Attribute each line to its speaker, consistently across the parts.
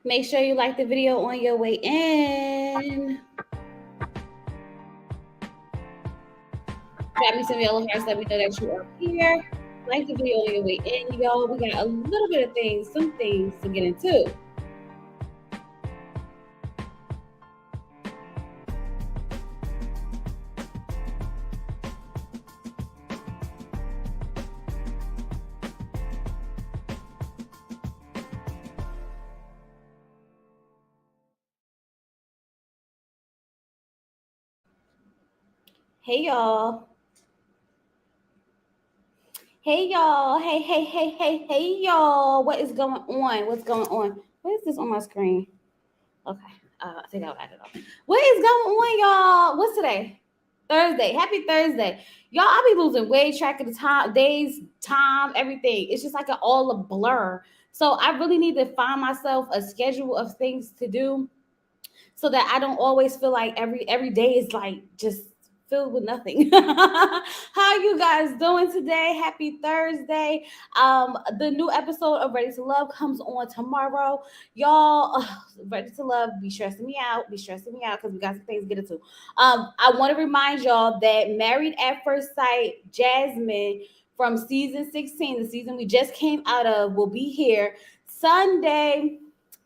Speaker 1: Make sure you like the video on your way in. Drop me some yellow hearts. Let me know that you are here. Like the video on your way in, y'all. We got a little bit of things, some things to get into. Hey, y'all. Hey, y'all. Hey, y'all. What is going on? What's going on? What is this on my screen? Okay. I think I'll add it up. What is going on, y'all? What's today? Thursday. Happy Thursday. Y'all, I be losing way track of the time, days, time, everything. It's just like all a blur. So I really need to find myself a schedule of things to do so that I don't always feel like every day is like just filled with nothing. How you guys doing today? Happy Thursday. The new episode of Ready to Love comes on tomorrow. Y'all, Ready to Love, be stressing me out. Be stressing me out because we got some things to get into. I want to remind y'all that Married at First Sight, Jasmine from season 16, the season we just came out of, will be here Sunday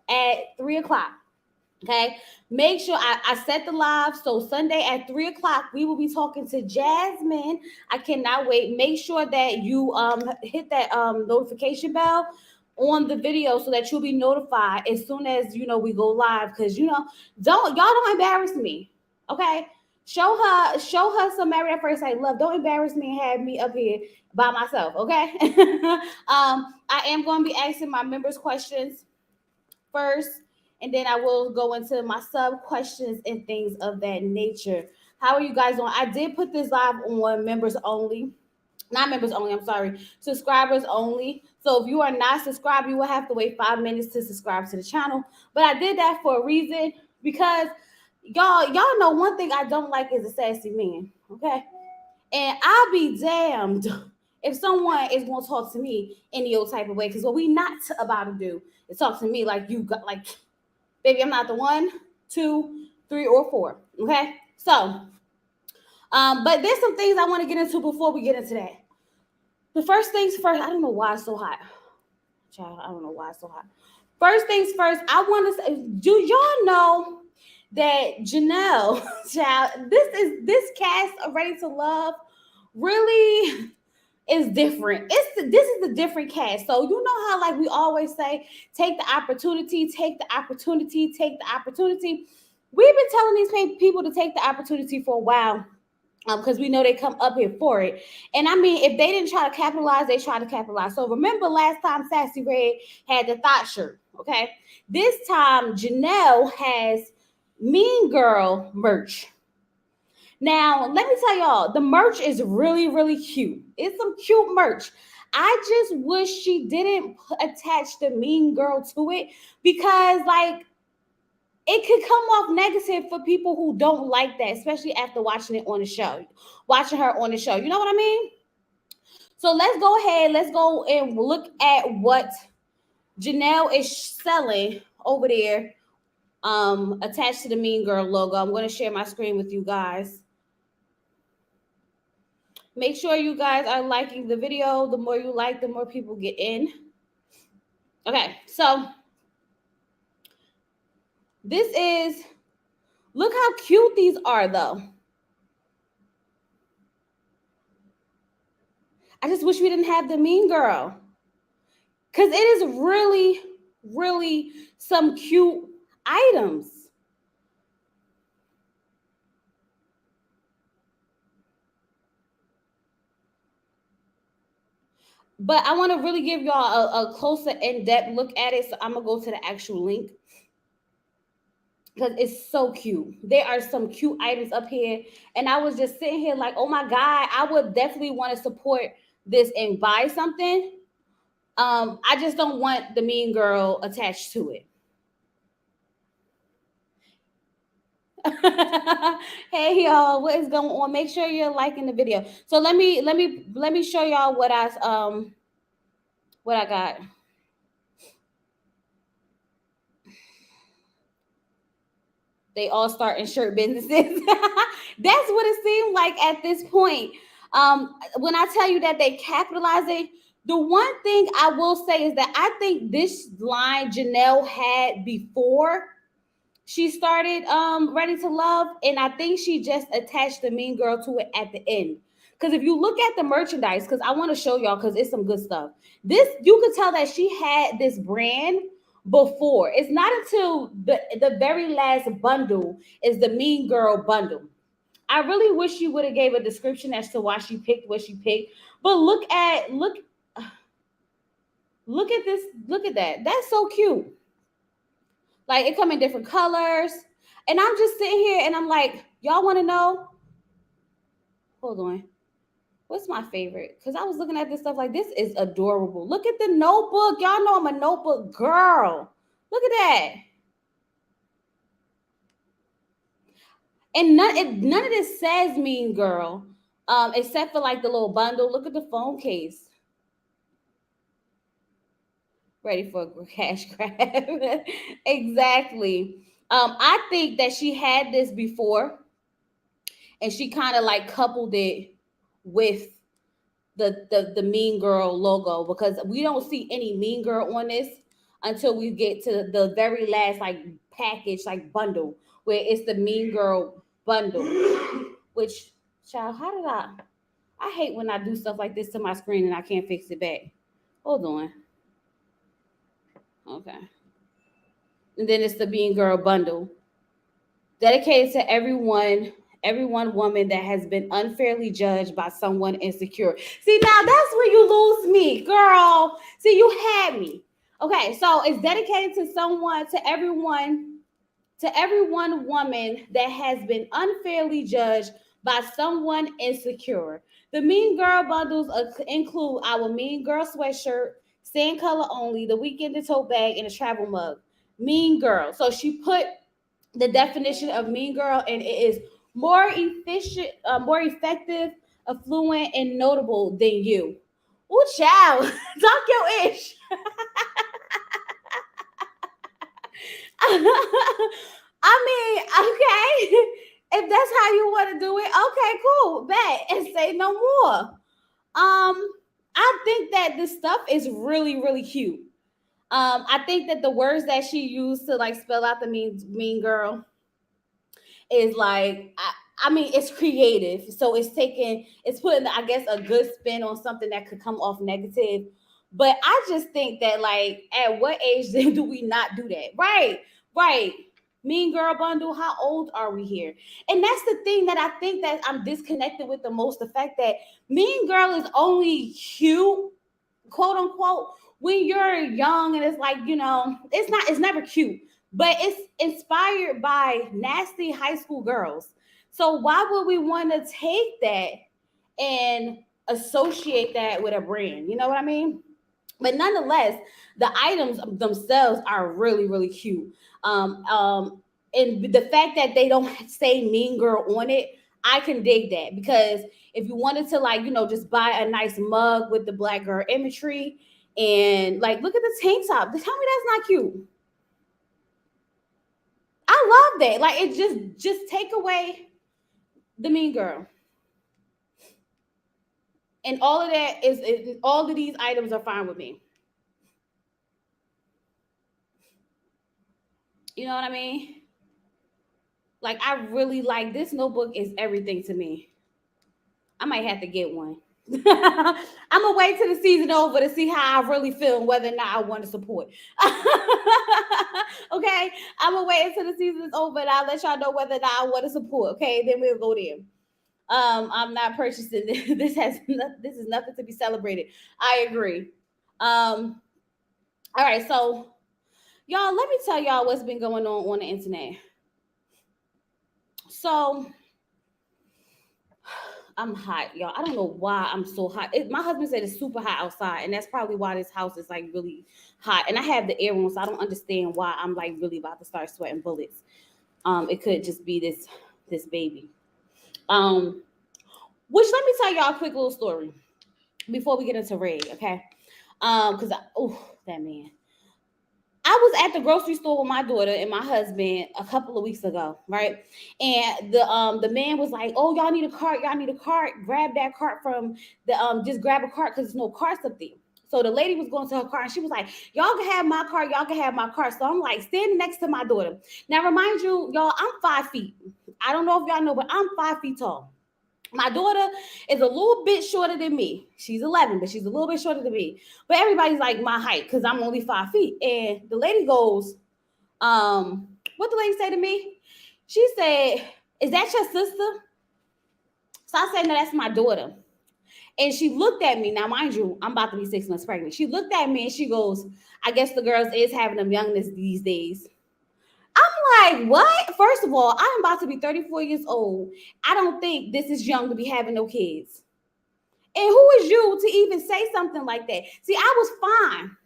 Speaker 1: at 3 o'clock. Okay, make sure I set the live. So Sunday at 3 o'clock, we will be talking to Jasmine. I cannot wait. Make sure that you hit that notification bell on the video so that you'll be notified as soon as we go live. Because don't embarrass me. Okay. Show her some Married at First Sight love. Don't embarrass me and have me up here by myself. Okay. I am going to be asking my members questions first, and then I will go into my sub questions and things of that nature. How are you guys doing? I did put this live on members only. Not members only, I'm sorry, subscribers only. So if you are not subscribed, you will have to wait 5 minutes to subscribe to the channel. But I did that for a reason because y'all know one thing I don't like is a sassy man. Okay. And I'll be damned if someone is going to talk to me any old type of way. Because what we not about to do is talk to me like you got, like, baby, I'm not the 1, 2, 3, or 4. Okay. So, but there's some things I want to get into before we get into that. The first things first, I don't know why it's so hot. Child, I don't know why it's so hot. First things first, I want to say, do y'all know that Janelle, child, this cast of Ready to Love really is different. This is a different cast. So you know how like we always say, take the opportunity, take the opportunity, take the opportunity. We've been telling these people to take the opportunity for a while. Because we know they come up here for it. And I mean, if they didn't try to capitalize, they try to capitalize. So remember last time Sassy Red had the thought shirt, okay? This time Janelle has Mean Girl merch. Now, let me tell y'all, the merch is really, really cute. It's some cute merch. I just wish she didn't attach the Mean Girl to it because, like, it could come off negative for people who don't like that, especially after watching it on the show, watching her on the show. You know what I mean? So let's go ahead. Let's go and look at what Janelle is selling over there, attached to the Mean Girl logo. I'm going to share my screen with you guys. Make sure you guys are liking the video. The more you like, the more people get in. Okay, so this is, look how cute these are though. I just wish we didn't have the Mean Girl. Because it is really, really some cute items. But I want to really give y'all a closer, in-depth look at it. So I'm going to go to the actual link. Because it's so cute. There are some cute items up here. And I was just sitting here like, oh my God, I would definitely want to support this and buy something. I just don't want the Mean Girl attached to it. Hey y'all, what is going on? Make sure you're liking the video. So let me show y'all what I got. They all starting shirt businesses. That's what it seemed like at this point. When I tell you that they capitalizing, the one thing I will say is that I think this line Janelle had before she started Ready to Love, and I think she just attached the Mean Girl to it at the end. Because if you look at the merchandise, because I want to show y'all, because it's some good stuff. This, you could tell that she had this brand before. It's not until the very last bundle is the Mean Girl bundle. I really wish she would have gave a description as to why she picked what she picked. But look at this. Look at that. That's so cute. Like, it come in different colors. And I'm just sitting here and I'm like, y'all want to know? Hold on. What's my favorite? Because I was looking at this stuff like, this is adorable. Look at the notebook. Y'all know I'm a notebook girl. Look at that. And none of this says Mean Girl, except for like the little bundle. Look at the phone case. Ready for a cash grab. Exactly. I think that she had this before, and she kind of like coupled it with the Mean Girl logo, because we don't see any Mean Girl on this until we get to the very last like package, like bundle, where it's the Mean Girl bundle. Which, child, how did I hate when I do stuff like this to my screen and I can't fix it back. Hold on. Okay. And then it's the Mean Girl bundle, dedicated to everyone woman that has been unfairly judged by someone insecure. See, now that's where you lose me, girl. See, you had me. Okay, so it's dedicated to everyone woman that has been unfairly judged by someone insecure. The Mean Girl bundles include our Mean Girl sweatshirt, sand color only, the weekend tote bag, and a travel mug. Mean Girl. So she put the definition of Mean Girl, and it is more efficient, more effective, affluent, and notable than you. Ooh, child, talk your ish. I mean, okay. If that's how you want to do it, okay, cool. Bet and say no more. I think that this stuff is really, really cute. I think that the words that she used to like spell out the mean girl is like, I mean, it's creative. So it's putting, I guess, a good spin on something that could come off negative. But I just think that, like, at what age do we not do that? Right, right. Mean Girl bundle, how old are we here? And that's the thing that I think that I'm disconnected with the most, the fact that Mean Girl is only cute, quote unquote, when you're young, and it's like, it's never cute, but it's inspired by nasty high school girls. So why would we want to take that and associate that with a brand? You know what I mean? But nonetheless, the items themselves are really, really cute. And the fact that they don't say Mean Girl on it, I can dig that, because if you wanted to, like, just buy a nice mug with the black girl imagery, and like, look at the tank top. Tell me that's not cute. I love that. Like, it just take away the Mean Girl, and all of that is all of these items are fine with me. You know what I mean? Like, I really like this notebook. Is everything to me. I might have to get one. I'm gonna wait till the season over to see how I really feel and whether or not I want to support. Okay, I'm gonna wait until the season is over and I'll let y'all know whether or not I want to support. Okay, then we'll go there. I'm not purchasing this. This is nothing to be celebrated. I agree. All right, so y'all, let me tell y'all what's been going on the internet. So I'm hot, y'all. I don't know why I'm so hot. My husband said it's super hot outside, and that's probably why this house is like really hot. And I have the air on, so I don't understand why I'm like really about to start sweating bullets. It could just be this baby. Which, let me tell y'all a quick little story before we get into Ray, okay? Because that man. I was at the grocery store with my daughter and my husband a couple of weeks ago, right? And the man was like, "Oh, y'all need a cart. Y'all need a cart. Grab that cart from the just grab a cart because there's no carts up there." So the lady was going to her car and she was like, "Y'all can have my car. Y'all can have my car." So I'm like standing next to my daughter. Now, remind you, y'all, I'm 5 feet. I don't know if y'all know, but I'm 5 feet tall. My daughter is a little bit shorter than me. She's 11, but she's a little bit shorter than me. But everybody's like my height because I'm only 5 feet. And the lady goes, what the lady say to me? She said, "Is that your sister?" So I said, "No, that's my daughter." And she looked at me. Now, mind you, I'm about to be 6 months pregnant. She looked at me and she goes, "I guess the girls is having them youngness these days." I'm like, what? First of all, I'm about to be 34 years old. I don't think this is young to be having no kids. And who is you to even say something like that? See, I was fine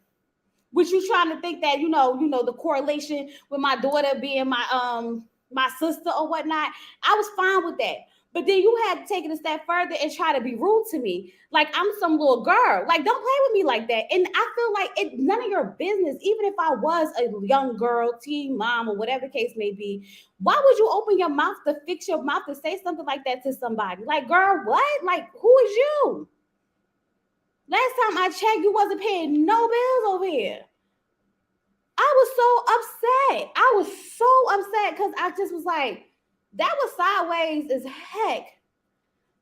Speaker 1: with you trying to think that the correlation with my daughter being my sister or whatnot. I was fine with that. But then you had to take it a step further and try to be rude to me, like I'm some little girl. Like, don't play with me like that. And I feel like it's none of your business. Even if I was a young girl, teen mom, or whatever case may be, why would you open your mouth to fix your mouth to say something like that to somebody? Like, girl, what? Like, who is you? Last time I checked, you wasn't paying no bills over here. I was so upset. I was so upset because I just was like, that was sideways as heck.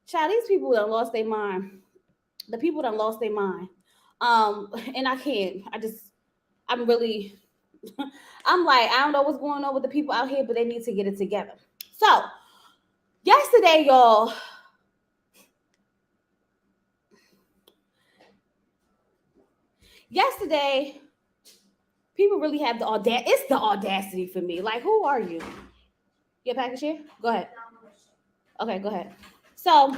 Speaker 1: Child, these people done lost their mind. The people done lost their mind. And I can't. I'm really, I'm like, I don't know what's going on with the people out here, but they need to get it together. So, yesterday, y'all, people really have the audacity. It's the audacity for me. Like, who are you? Your package here? Go ahead. Okay, go ahead. So,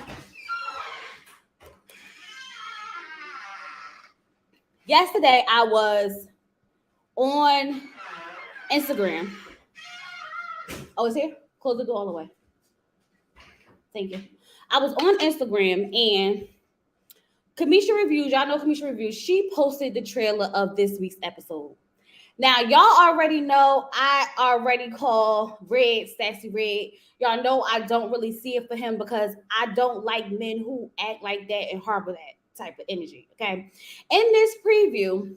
Speaker 1: yesterday I was on Instagram. Oh, it's here? Close the door all the way. Thank you. I was on Instagram and Kamisha Reviews, y'all know Kamisha Reviews, she posted the trailer of this week's episode. Now, y'all already know I already call Red Sassy Red. Y'all know I don't really see it for him because I don't like men who act like that and harbor that type of energy, okay? In this preview,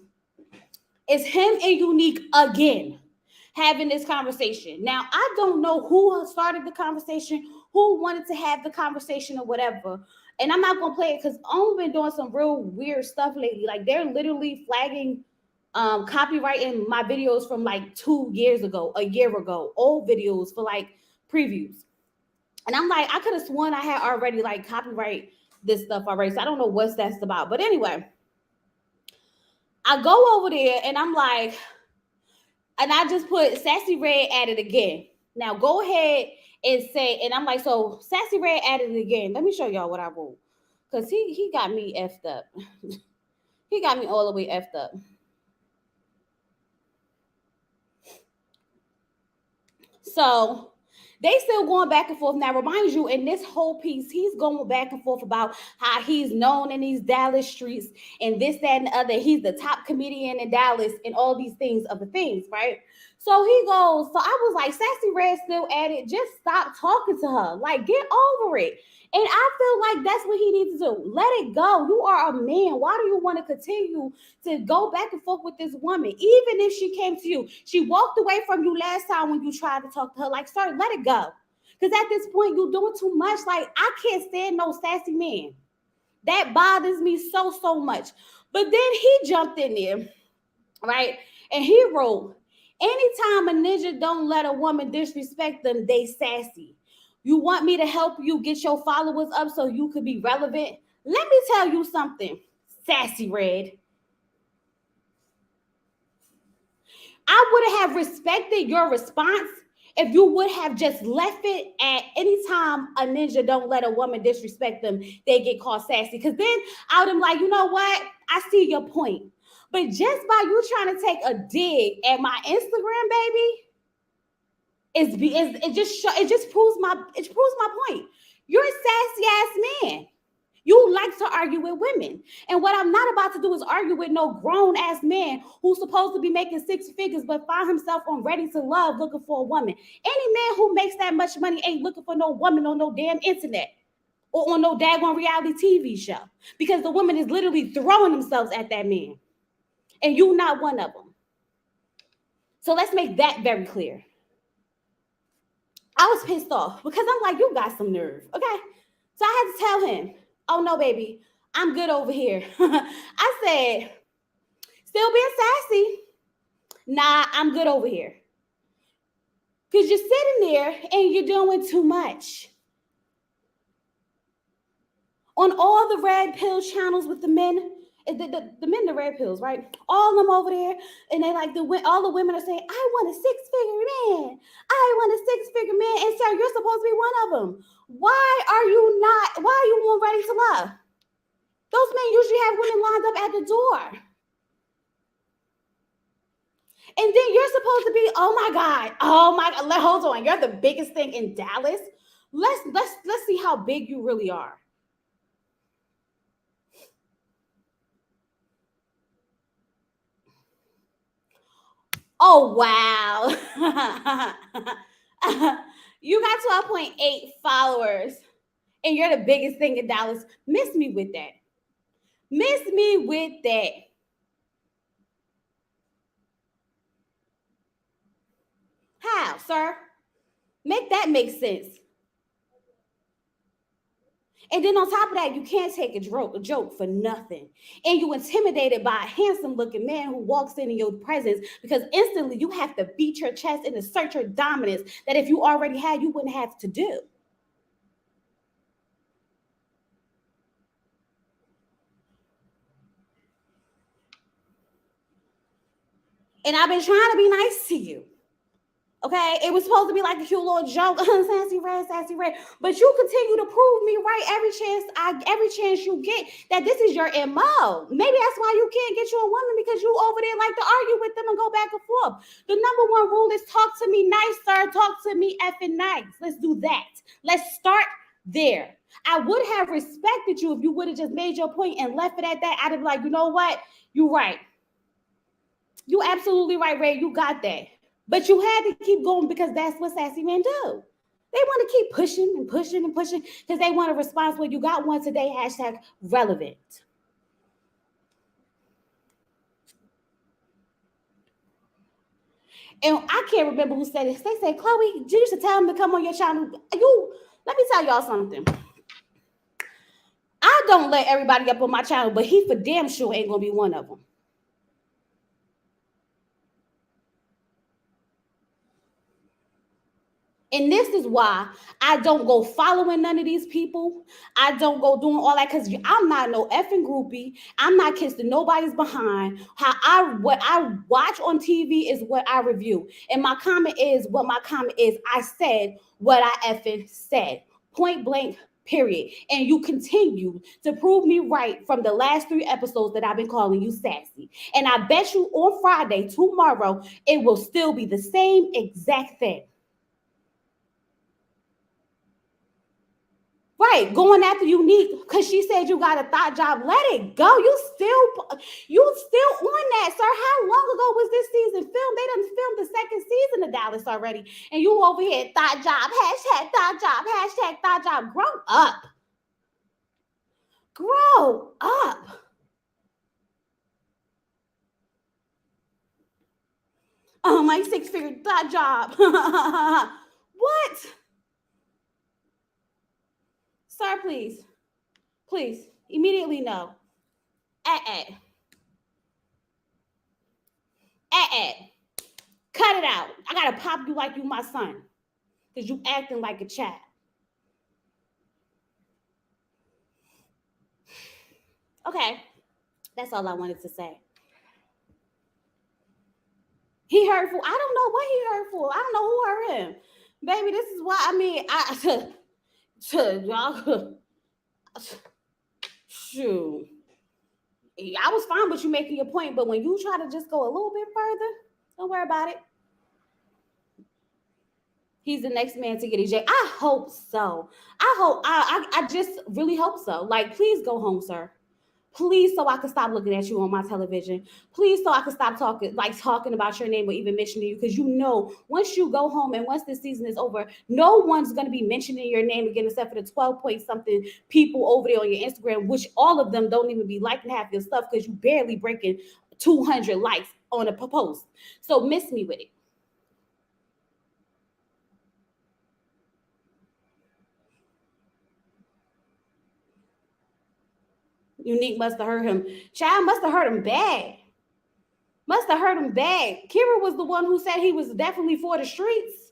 Speaker 1: it's him and Unique again having this conversation. Now, I don't know who started the conversation, who wanted to have the conversation or whatever. And I'm not going to play it because I've been doing some real weird stuff lately. Like, they're literally flagging copywriting my videos from like 2 years ago, a year ago, old videos for like previews. And I'm like, I could have sworn I had already like copyright this stuff already. So I don't know what that's about. But anyway, I go over there and I'm like, and I just put Sassy Red at it again. Now go ahead and say, and I'm like, so Sassy Red added it again. Let me show y'all what I wrote. Because he got me effed up. He got me all the way effed up. So they still going back and forth. Now, remind you, in this whole piece, he's going back and forth about how he's known in these Dallas streets and this, that, and the other. He's the top comedian in Dallas and all these things, other things, right? So he goes, so I was like, Sassy Red still at it. Just stop talking to her. Like, get over it. And I feel like that's what he needs to do. Let it go. You are a man. Why do you want to continue to go back and forth with this woman? Even if she came to you, she walked away from you last time when you tried to talk to her. Like, sir, let it go. Because at this point, you're doing too much. Like, I can't stand no sassy man. That bothers me so, so much. But then he jumped in there, right? And he wrote, anytime a ninja don't let a woman disrespect them, they sassy. You want me to help you get your followers up so you could be relevant? Let me tell you something, Sassy Red. I would have respected your response if you would have just left it at anytime a ninja don't let a woman disrespect them, they get called sassy. Because then I would have been like, you know what? I see your point. But just by you trying to take a dig at my Instagram, baby, it just proves my point. You're a sassy ass man. You like to argue with women. And what I'm not about to do is argue with no grown ass man who's supposed to be making six figures but find himself on Ready to Love looking for a woman. Any man who makes that much money ain't looking for no woman on no damn internet or on no daggone reality TV show, because the woman is literally throwing themselves at that man. And you not one of them. So let's make that very clear. I was pissed off because I'm like, you got some nerve, okay? So I had to tell him, oh no, baby, I'm good over here. I said, still being sassy. Nah, I'm good over here. Because you're sitting there and you're doing too much. On all the red pill channels with the men, the men, the red pills, right? All of them over there, and they like all the women are saying, I want a six-figure man. I want a six-figure man. And sir, you're supposed to be one of them. Why are you on Ready to Love? Those men usually have women lined up at the door. And then you're supposed to be, oh my God, hold on. You're the biggest thing in Dallas. Let's see how big you really are. Oh, wow. You got 12.8 followers and you're the biggest thing in Dallas. Miss me with that. Miss me with that. How, sir? Make that make sense. And then on top of that, you can't take a joke for nothing. And you intimidated by a handsome looking man who walks in your presence, because instantly you have to beat your chest and assert your dominance that if you already had, you wouldn't have to do. And I've been trying to be nice to you. Okay, it was supposed to be like a cute little joke, sassy red, but you continue to prove me right every chance you get that this is your MO. Maybe that's why you can't get you a woman, because you over there like to argue with them and go back and forth. The number one rule is talk to me nice, sir. Talk to me effing nice. Let's do that. Let's start there. I would have respected you if you would have just made your point and left it at that. I'd have been like, you know what? You're right. You absolutely right, Ray. You got that. But you had to keep going because that's what sassy men do. They want to keep pushing and pushing and pushing because they want a response. When you got one today, hashtag relevant. And I can't remember who said this. They said, Chloe, you used to tell him to come on your channel. Let me tell y'all something. I don't let everybody up on my channel, but he for damn sure ain't going to be one of them. And this is why I don't go following none of these people. I don't go doing all that because I'm not no effing groupie. I'm not kissing nobody's behind. What I watch on TV is what I review. And my comment is what my comment is. I said what I effing said. Point blank, period. And you continue to prove me right from the last 3 episodes that I've been calling you sassy. And I bet you on Friday, tomorrow, it will still be the same exact thing. Right, going after Unique because she said you got a thought job. Let it go. You still on that, sir. How long ago was this season filmed? They done filmed the second season of Dallas already, and you over here thought job, hashtag thought job, hashtag thought job. Grow up. Grow up. Oh, my 6-figure thought job. What? Sir, please, immediately no. Cut it out. I gotta pop you like you my son, because you acting like a child. Okay, that's all I wanted to say. He hurtful. I don't know what he hurtful. I don't know who hurt him. Baby, this is why y'all. Shoot. I was fine with you making your point, but when you try to just go a little bit further, don't worry about it. He's the next man to get ejected. I hope so. I just really hope so. Like, please go home, sir. Please, so I can stop looking at you on my television. Please, so I can stop talking about your name or even mentioning you. Because you know, once you go home and once this season is over, no one's gonna be mentioning your name again except for the 12 point something people over there on your Instagram, which all of them don't even be liking half your stuff because you barely breaking 200 likes on a post. So miss me with it. Unique must have hurt him. Child must have hurt him bad. Must have hurt him bad. Kira was the one who said he was definitely for the streets.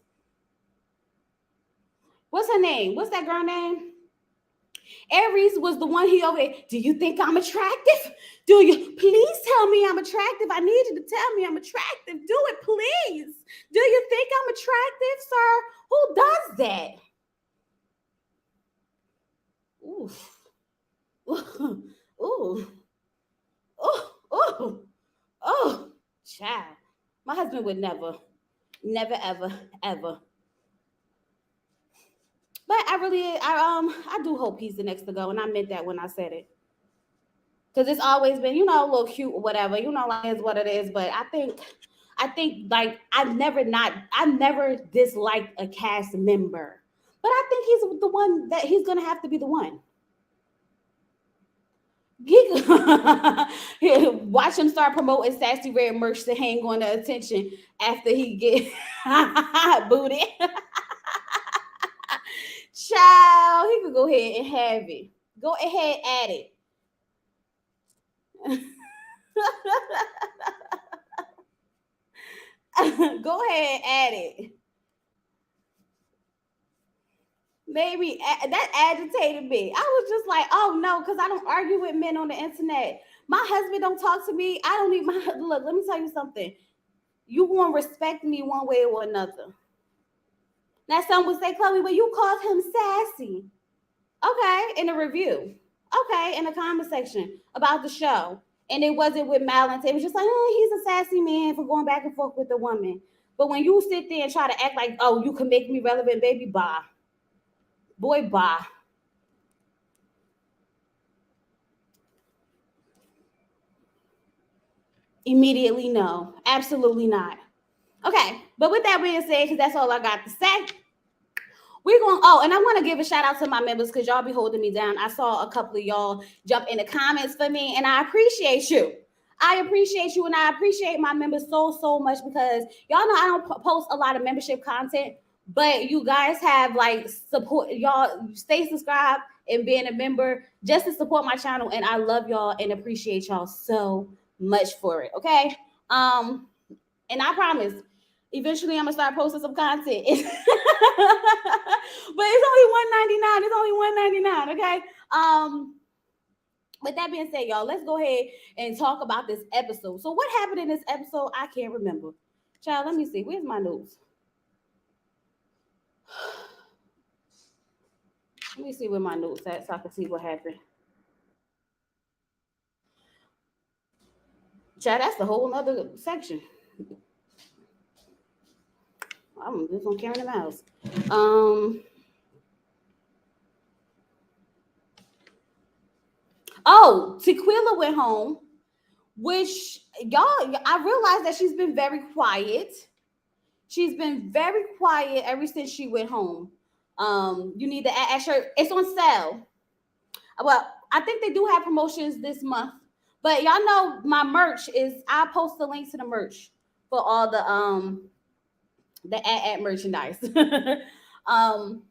Speaker 1: What's her name? What's that girl name? Aries was the one he over there. Do you think I'm attractive? Do you please tell me I'm attractive? I need you to tell me I'm attractive. Do it, please. Do you think I'm attractive, sir? Who does that? Oof. Ooh. Ooh. Ooh. Oh, child. My husband would never, ever, ever. But I do hope he's the next to go, and I meant that when I said it. Because it's always been, a little cute or whatever, like it's what it is. But I think like I never disliked a cast member. But I think he's the one that he's gonna have to be the one. Watch him start promoting Sassy Red merch to hang on the attention after he get booted. Child, he could go ahead and have it. Go ahead, at it. Go ahead, add it. Maybe that agitated me. I was just like, oh no, because I don't argue with men on the internet. My husband don't talk to me. I don't need my look. Let me tell you something. You gonna respect me one way or another. Now, some would say, Chloe, well, you called him sassy. Okay, in a review. Okay, in the comment section about the show. And it wasn't with malice. It was just like, oh, he's a sassy man for going back and forth with a woman. But when you sit there and try to act like, oh, you can make me relevant, baby, bye. Boy, bye. Immediately, no. Absolutely not. Okay, but with that being said, because that's all I got to say, we're going, oh, and I want to give a shout out to my members because y'all be holding me down. I saw a couple of y'all jump in the comments for me, and I appreciate you. I appreciate you, and I appreciate my members so much because y'all know I don't post a lot of membership content, but you guys have like support. Y'all stay subscribed and being a member just to support my channel, and I love y'all and appreciate y'all so much for it. Okay, and I promise eventually I'm gonna start posting some content. But it's only $1.99. It's only $1.99. Okay. With that being said, y'all, let's go ahead and talk about this episode. So, what happened in this episode? I can't remember. Child, let me see. Where's my notes? Let me see where my notes at so I can see what happened. Child, that's the whole other section. I'm just gonna carry the mouse. Oh, Tequila went home, which y'all, I realized that she's been very quiet. She's been very quiet ever since she went home. You need to ask her. It's on sale. Well, I think they do have promotions this month, but y'all know my merch is. I'll post the link to the merch for all the ad merchandise. um,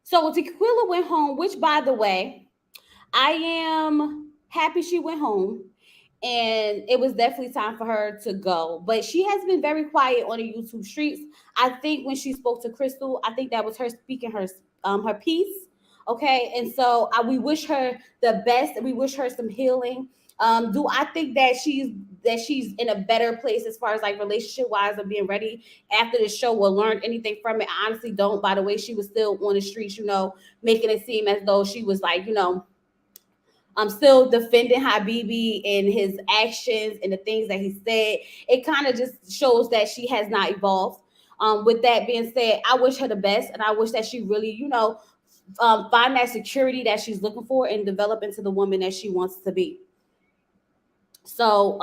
Speaker 1: so Tequila went home, which by the way, I am happy she went home. And it was definitely time for her to go. But she has been very quiet on the YouTube streets. I think when she spoke to Crystal, I think that was her speaking her piece. Okay, and so we wish her the best. We wish her some healing. Do I think that she's in a better place as far as like relationship wise and being ready after the show or learned anything from it? I honestly don't. By the way, she was still on the streets, making it seem as though she was like, I'm still defending Habibi and his actions and the things that he said. It kind of just shows that she has not evolved. With that being said, I wish her the best, and I wish that she really, find that security that she's looking for and develop into the woman that she wants to be. So,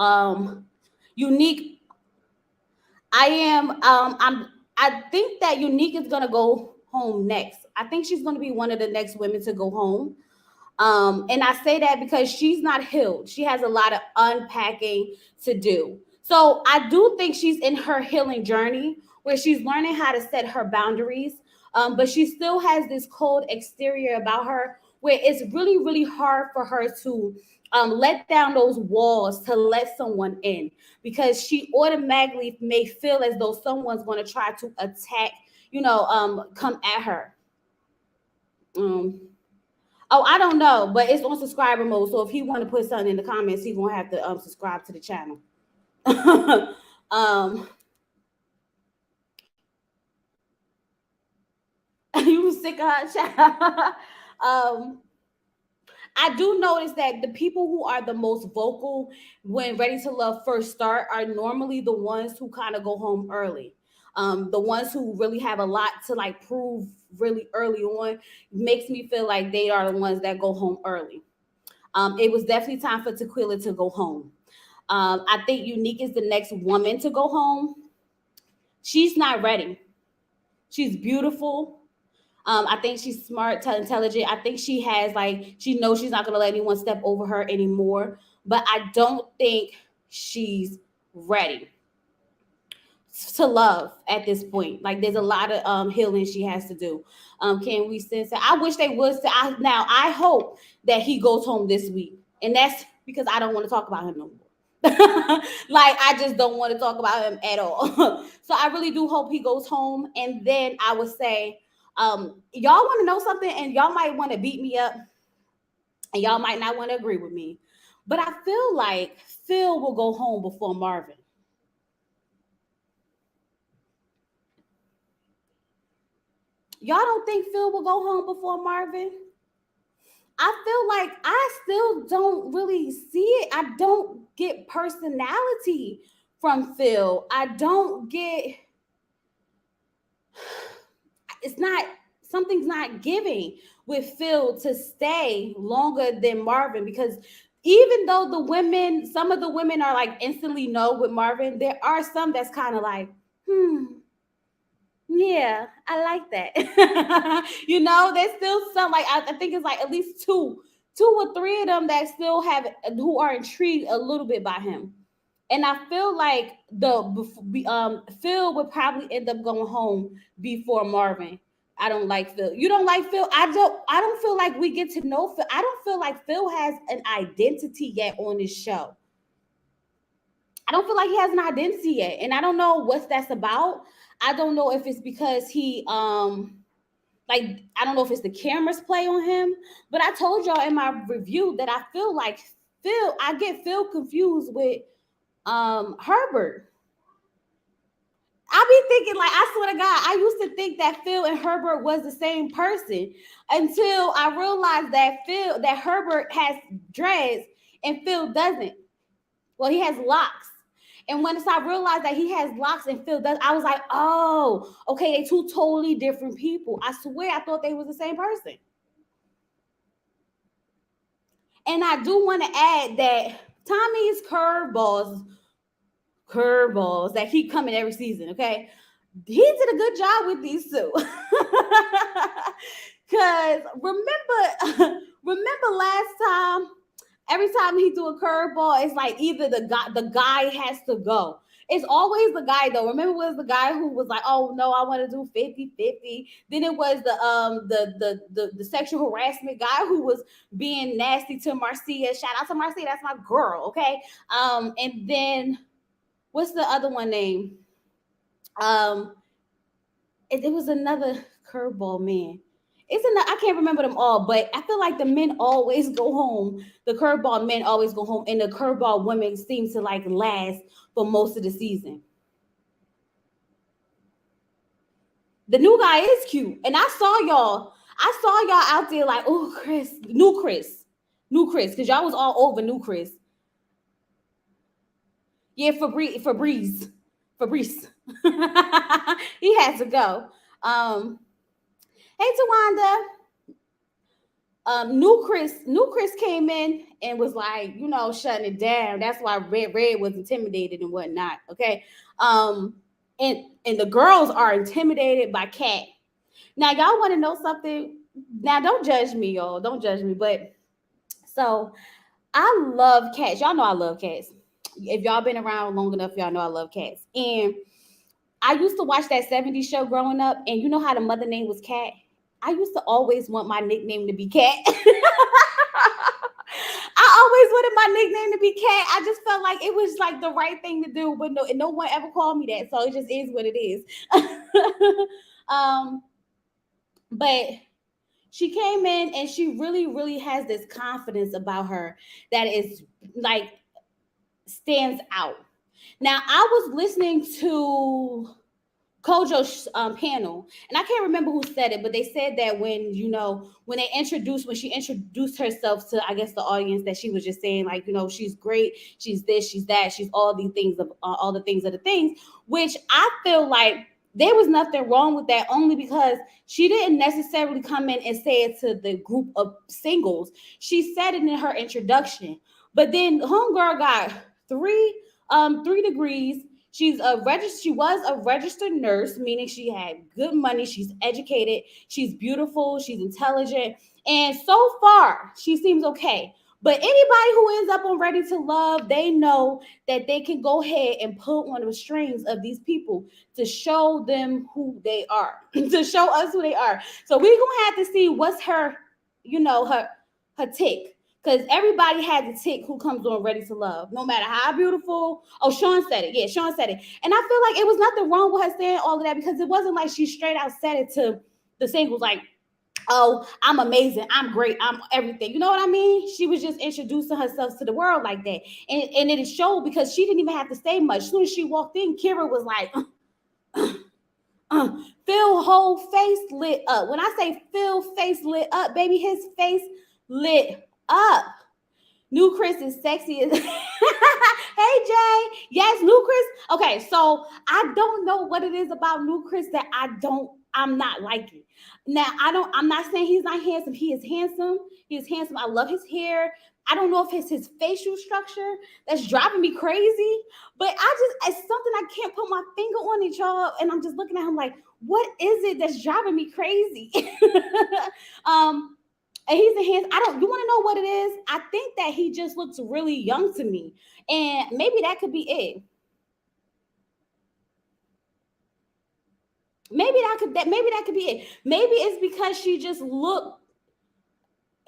Speaker 1: Unique, I think that Unique is gonna go home next. I think she's gonna be one of the next women to go home. And I say that because she's not healed. She has a lot of unpacking to do. So I do think she's in her healing journey where she's learning how to set her boundaries. But she still has this cold exterior about her where it's really, really hard for her to let down those walls to let someone in because she automatically may feel as though someone's going to try to attack, come at her. Um, Oh, I don't know, but it's on subscriber mode. So if he want to put something in the comments, he's gonna have to subscribe to the channel. um, you was sick of her child. um, I do notice that the people who are the most vocal when Ready to Love first start are normally the ones who kind of go home early. The ones who really have a lot to like prove really early on makes me feel like they are the ones that go home early. It was definitely time for Tequila to go home. I think Unique is the next woman to go home. She's not ready. She's beautiful. I think she's smart, intelligent. I think she has she knows she's not gonna let anyone step over her anymore. But I don't think she's ready to love at this point. Like there's a lot of healing she has to do. Can we sense it? I wish they would. Now I hope that he goes home this week, and that's because I don't want to talk about him no more. Like I just don't want to talk about him at all. So I really do hope he goes home, and then I would say, y'all want to know something, and y'all might want to beat me up, and y'all might not want to agree with me, but I feel like Phil will go home before Marvin. Y'all don't think Phil will go home before Marvin? I feel like I still don't really see it. I don't get personality from Phil. I don't get, it's not, something's not giving with Phil to stay longer than Marvin because even though some of the women are like instantly no with Marvin, there are some that's kind of like, yeah, I like that. There's still some I think it's like at least two or three of them that still have who are intrigued a little bit by him. And I feel like Phil would probably end up going home before Marvin. I don't like Phil. You don't like Phil? I don't feel like we get to know Phil. I don't feel like Phil has an identity yet on this show. I don't feel like he has an identity yet. And I don't know what that's about. I don't know if it's because he I don't know if it's the cameras play on him, but I told y'all in my review that I feel like I get Phil confused with Herbert. I be thinking I swear to God, I used to think that Phil and Herbert was the same person until I realized that Herbert has dreads and Phil doesn't. Well, he has locks. And once I realized that he has locks and Phil does, I was like, oh, okay, they two totally different people. I swear I thought they was the same person. And I do want to add that Tommy's curveballs that keep coming every season, okay? He did a good job with these two. Because remember last time, every time he do a curveball, it's like either the guy has to go. It's always the guy though. Remember it was the guy who was like, oh no, I want to do 50-50. Then it was the sexual harassment guy who was being nasty to Marcia. Shout out to Marcia, that's my girl, okay? And then what's the other one name? It was another curveball man. I can't remember them all, but I feel like the men always go home. The curveball men always go home, and the curveball women seem to last for most of the season. The new guy is cute, and I saw y'all out there like, oh, new Chris, because y'all was all over new Chris. Yeah, Fabrice. He had to go. Hey Tawanda. New Chris came in and was like, shutting it down. That's why Red was intimidated and whatnot. Okay. Um, and the girls are intimidated by Cat. Now, y'all want to know something? Now, don't judge me, y'all. Don't judge me. But so I love cats. Y'all know I love cats. If y'all been around long enough, y'all know I love cats. And I used to watch that 70s show growing up, and you know how the mother name was Cat? I used to always want my nickname to be Cat. I always wanted my nickname to be Cat. I just felt like it was like the right thing to do, but no one ever called me that, so it just is what it is. um, but she came in and she really, really has this confidence about her that is like stands out. Now, I was listening to Kojo's panel, and I can't remember who said it, but they said that when she introduced herself to, I guess, the audience, that she was just saying like, she's great, she's this, she's that, she's all these things of all the things of the things, which I feel like there was nothing wrong with that, only because she didn't necessarily come in and say it to the group of singles. She said it in her introduction, but then homegirl got three degrees. She was a registered nurse, meaning she had good money, she's educated, she's beautiful, she's intelligent, and so far she seems okay. But anybody who ends up on Ready to Love, they know that they can go ahead and pull on the strings of these people to show them who they are, to show us who they are. So we're gonna have to see what's her tick. Because everybody has a tick who comes on Ready to Love, no matter how beautiful. Oh, Sean said it. Yeah, Sean said it. And I feel like it was nothing wrong with her saying all of that, because it wasn't like she straight out said it to the singles like, oh, I'm amazing, I'm great, I'm everything. You know what I mean? She was just introducing herself to the world like that. And it showed, because she didn't even have to say much. As soon as she walked in, Kira was like, Phil whole face lit up. When I say Phil face lit up, baby, his face lit up. New Chris is sexy as hey Jay. Yes, New Chris. Okay, so I don't know what it is about New Chris that I'm not liking. Now, I'm not saying he's not handsome. He is handsome. He is handsome. I love his hair. I don't know if it's his facial structure that's driving me crazy, but it's something I can't put my finger on it, y'all. And I'm just looking at him like, what is it that's driving me crazy? And he's a hands. You want to know what it is? I think that he just looks really young to me, and maybe that could be it. Maybe that could be it. Maybe it's because she just looked,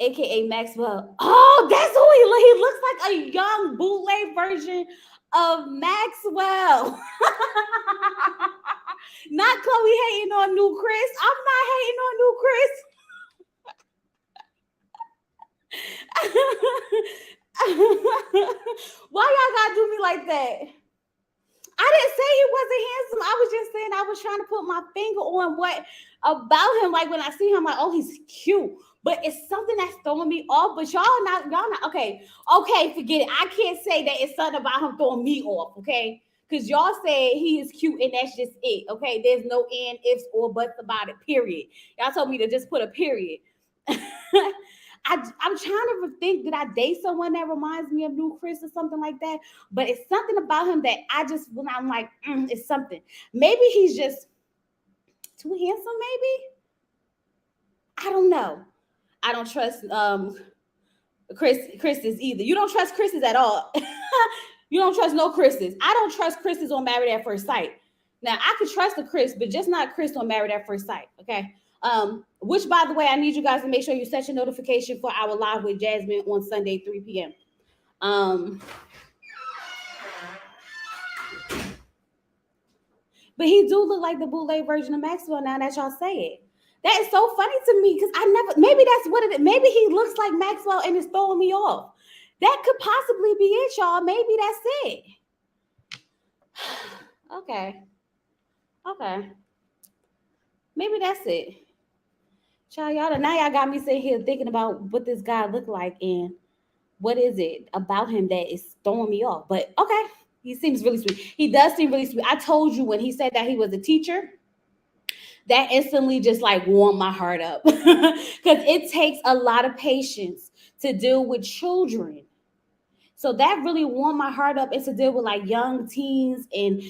Speaker 1: aka Maxwell. Oh, that's who he looks like, a young bootleg version of Maxwell. Not Chloe hating on New Chris. I'm not hating on New Chris. Why y'all gotta do me like that? I didn't say he wasn't handsome. I was just saying I was trying to put my finger on what about him. Like when I see him, like, oh, he's cute. But it's something that's throwing me off. But y'all not okay. Okay, forget it. I can't say that it's something about him throwing me off, okay? Because y'all say he is cute and that's just it. Okay. There's no and, ifs, or buts about it, period. Y'all told me to just put a period. I'm trying to think, did I date someone that reminds me of New Chris or something like that? But it's something about him that when I'm like, it's something. Maybe he's just too handsome, maybe? I don't know. I don't trust Chris's either. You don't trust Chris's at all. You don't trust no Chris's. I don't trust Chris's on Married at First Sight. Now, I could trust a Chris, but just not Chris on Married at First Sight, okay? Which, by the way, I need you guys to make sure you set your notification for our live with Jasmine on Sunday, 3 p.m. But he do look like the bootleg version of Maxwell now that y'all say it. That is so funny to me, because maybe that's what it is. Maybe he looks like Maxwell and it's throwing me off. That could possibly be it, y'all. Maybe that's it. Okay. Maybe that's it. Child, y'all got me sitting here thinking about what this guy looked like and what is it about him that is throwing me off. But okay, He seems really sweet. He does seem really sweet. I told you when he said that he was a teacher, that instantly just like warmed my heart up because it takes a lot of patience to deal with children. So that really warmed my heart up, and to deal with like young teens and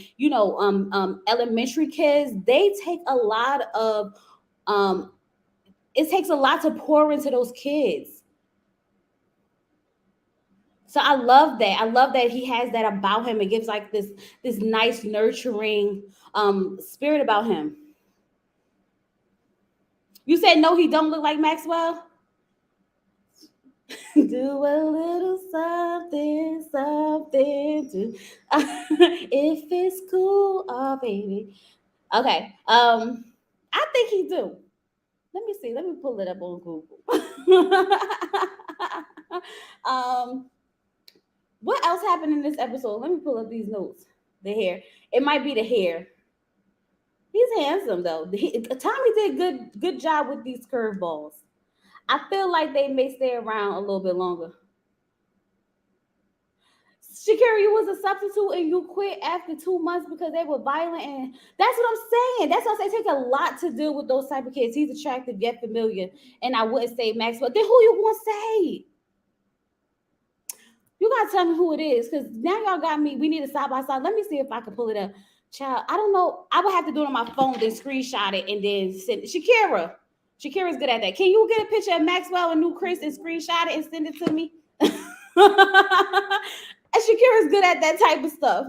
Speaker 1: elementary kids. They take a lot of um it takes a lot to pour into those kids. So I love that. I love that he has that about him. It gives like this nice nurturing spirit about him. You said no, he don't look like Maxwell. Do a little something, something to if it's cool, oh baby. Okay. I think he do. Let me see. Let me pull it up on Google. um, what else happened in this episode? Let me pull up these notes. The hair. It might be the hair. He's handsome though. Tommy did good job with these curveballs. I feel like they may stay around a little bit longer. Shakira, you was a substitute and you quit after 2 months because they were violent, and that's what I'm saying. That's what I'm saying. It take a lot to deal with those type of kids. He's attractive yet familiar, and I wouldn't say Maxwell. Then who you want to say? You gotta tell me who it is, because now y'all got me. We need a side by side. Let me see if I can pull it up. Child, I don't know. I would have to do it on my phone, then screenshot it, and then send it. Shakira. Shakira's good at that. Can you get a picture of Maxwell and New Chris and screenshot it and send it to me? And Shakira's good at that type of stuff.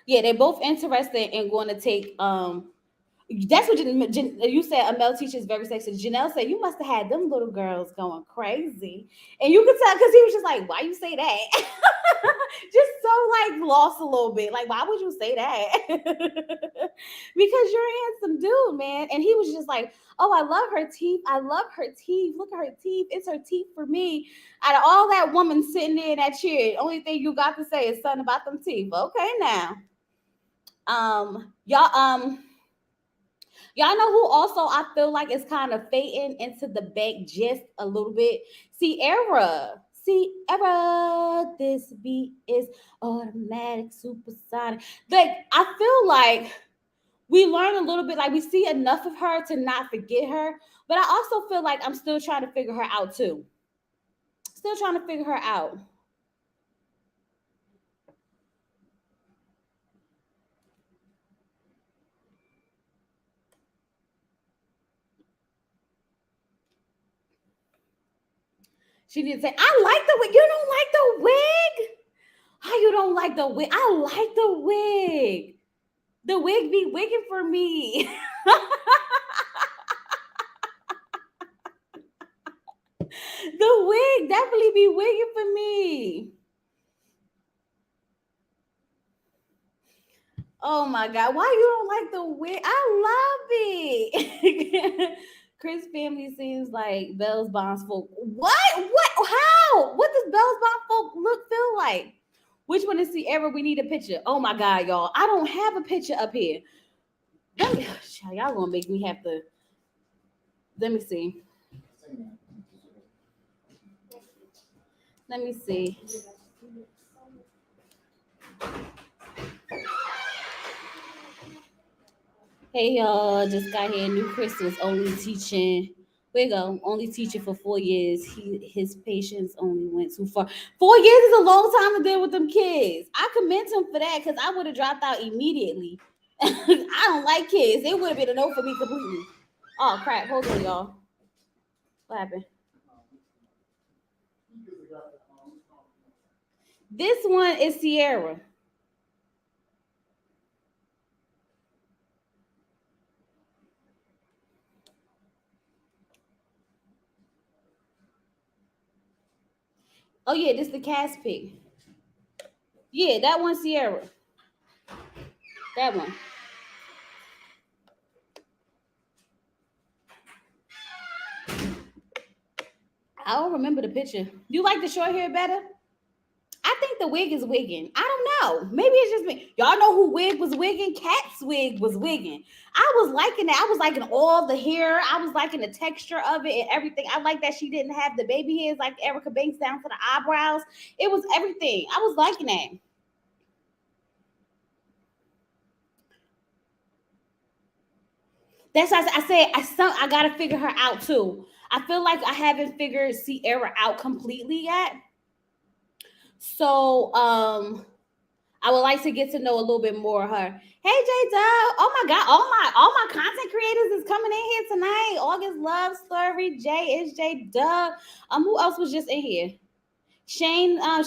Speaker 1: Yeah, they're both interested in going to take that's what you said. Amel teacher is very sexy. Janelle said you must have had them little girls going crazy, and you could tell because he was just like, "Why you say that?" Just so like lost a little bit. Like, why would you say that? Because you're a handsome dude, man. And he was just like, "Oh, I love her teeth. I love her teeth. Look at her teeth. It's her teeth for me." Out of all that woman sitting there in that chair, the only thing you got to say is something about them teeth. Okay, now, y'all, y'all know who also I feel like is kind of fading into the back just a little bit? Sierra. Sierra, this beat is automatic, supersonic. Like, I feel like we learn a little bit, like we see enough of her to not forget her. But I also feel like I'm still trying to figure her out too. Still trying to figure her out. She didn't say, I like the wig. You don't like the wig? How you don't like the wig? I like the wig. The wig be wigging for me. The wig definitely be wigging for me. Oh my God. Why you don't like the wig? I love it. Chris family seems like Bell's Bonds folk. What? What? How? What does Bell's Bond folk feel like? Which one is Sierra? We need a picture. Oh my God, y'all. I don't have a picture up here. Y'all gonna make me have to. Let me see. Let me see. Hey y'all, just got here. New Chris was only teaching. Where you go? Only teaching for 4 years. His patience only went too far. 4 years is a long time to deal with them kids. I commend him for that because I would have dropped out immediately. I don't like kids. It would have been a no for me completely. Oh crap! Hold on, y'all. What happened? This one is Sierra. Oh yeah, this is the cast pick. Yeah, that one's Sierra. That one. I don't remember the picture. You like the short hair better? I think the wig is wigging. I don't know. Maybe it's just me. Y'all know who wig was wigging? Cat's wig was wigging. I was liking it. I was liking all the hair. I was liking the texture of it and everything. I like that she didn't have the baby hairs like Erica Banks down to the eyebrows. It was everything. I was liking that. That's why I said I gotta figure her out too. I feel like I haven't figured Sierra out completely yet. So I would like to get to know a little bit more of her. Hey J Dub. Oh my god, all my content creators is coming in here tonight. August Love Story, J is J Dub. Who else was just in here? Shayna.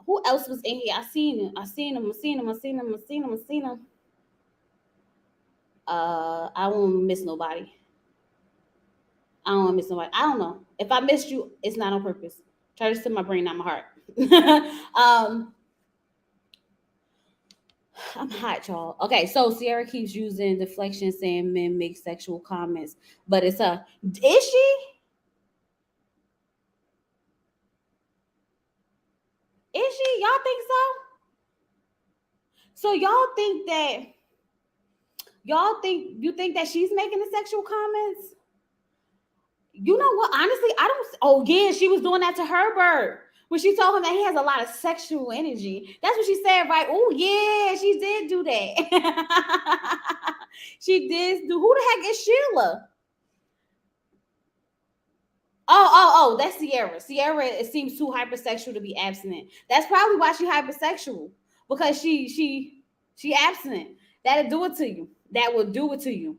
Speaker 1: Who else was in here? I seen him. I seen him. I seen him. I seen him. I seen him. I seen him. I won't miss nobody. I don't want to miss nobody. I don't know. If I missed you, it's not on purpose. Try to send my brain, not my heart. I'm hot, y'all. Okay, so Sierra keeps using deflection, saying men make sexual comments, but it's a. Is she? Is she? Y'all think so? So you think that she's making the sexual comments? You know what? Honestly, I don't. Oh yeah, she was doing that to Herbert when she told him that he has a lot of sexual energy. That's what she said, right? Oh yeah, she did do that. She did do. Who the heck is Sheila? Oh, that's Sierra. Sierra, it seems too hypersexual to be abstinent. That's probably why she hypersexual because she abstinent. That'll do it to you. That will do it to you.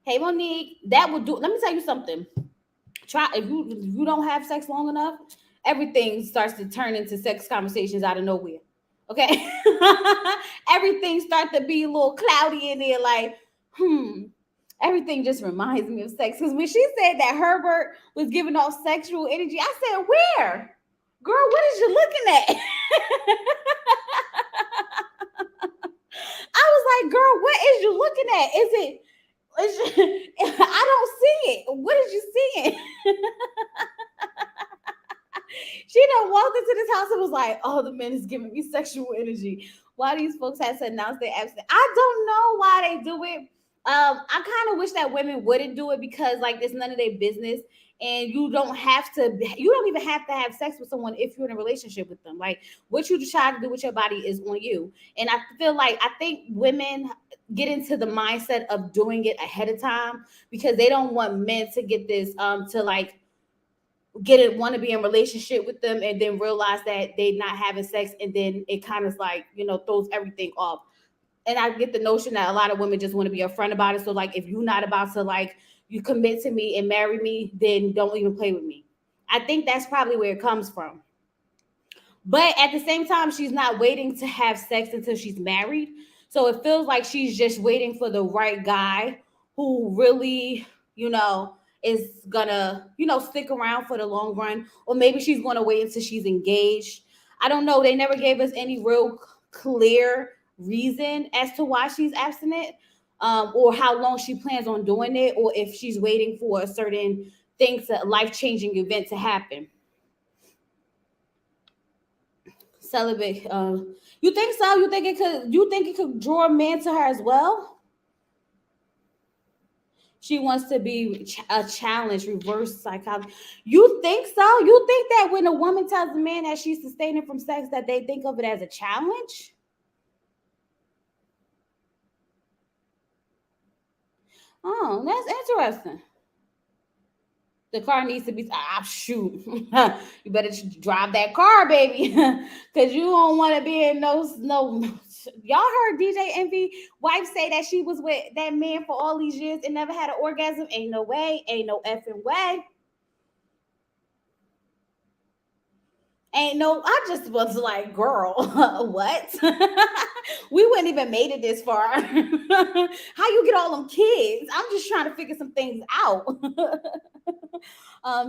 Speaker 1: Hey Monique, that will do. Let me tell you something. Try if you don't have sex long enough, everything starts to turn into sex conversations out of nowhere. Okay, everything starts to be a little cloudy in there. Like, everything just reminds me of sex. Because when she said that Herbert was giving off sexual energy, I said, "Where, girl? What is you looking at?" I was like, "Girl, what is you looking at? Is it?" I don't see it. What is you seeing? She done walked into this house and was like, "Oh, the men is giving me sexual energy." Why these folks had to announce their abstinence? I don't know why they do it. I kind of wish that women wouldn't do it because like it's none of their business, and you don't have to. You don't even have to have sex with someone if you're in a relationship with them. Like what you decide to do with your body is on you. And I think women get into the mindset of doing it ahead of time because they don't want men to get this to like get it want to be in relationship with them and then realize that they're not having sex and then it kind of like throws everything off. And I get the notion that a lot of women just want to be upfront about it. So like if you're not about to like you commit to me and marry me, then don't even play with me. I think that's probably where it comes from. But at the same time, she's not waiting to have sex until she's married. So it feels like she's just waiting for the right guy who really, is gonna, stick around for the long run. Or maybe she's gonna wait until she's engaged. I don't know. They never gave us any real clear reason as to why she's abstinent, or how long she plans on doing it, or if she's waiting for a certain thing to life-changing event to happen. Celibate. You think so? You think it could? You think it could draw a man to her as well? She wants to be a challenge, reverse psychology. You think so? You think that when a woman tells a man that she's sustaining from sex, that they think of it as a challenge? Oh, that's interesting. The car needs to be. Shoot. You better drive that car, baby, because you don't want to be in no. Y'all heard DJ Envy wife say that she was with that man for all these years and never had an orgasm. Ain't no way. Ain't no effing way. Ain't no. I just was like, girl, what? We wouldn't even made it this far. How you get all them kids? I'm just trying to figure some things out.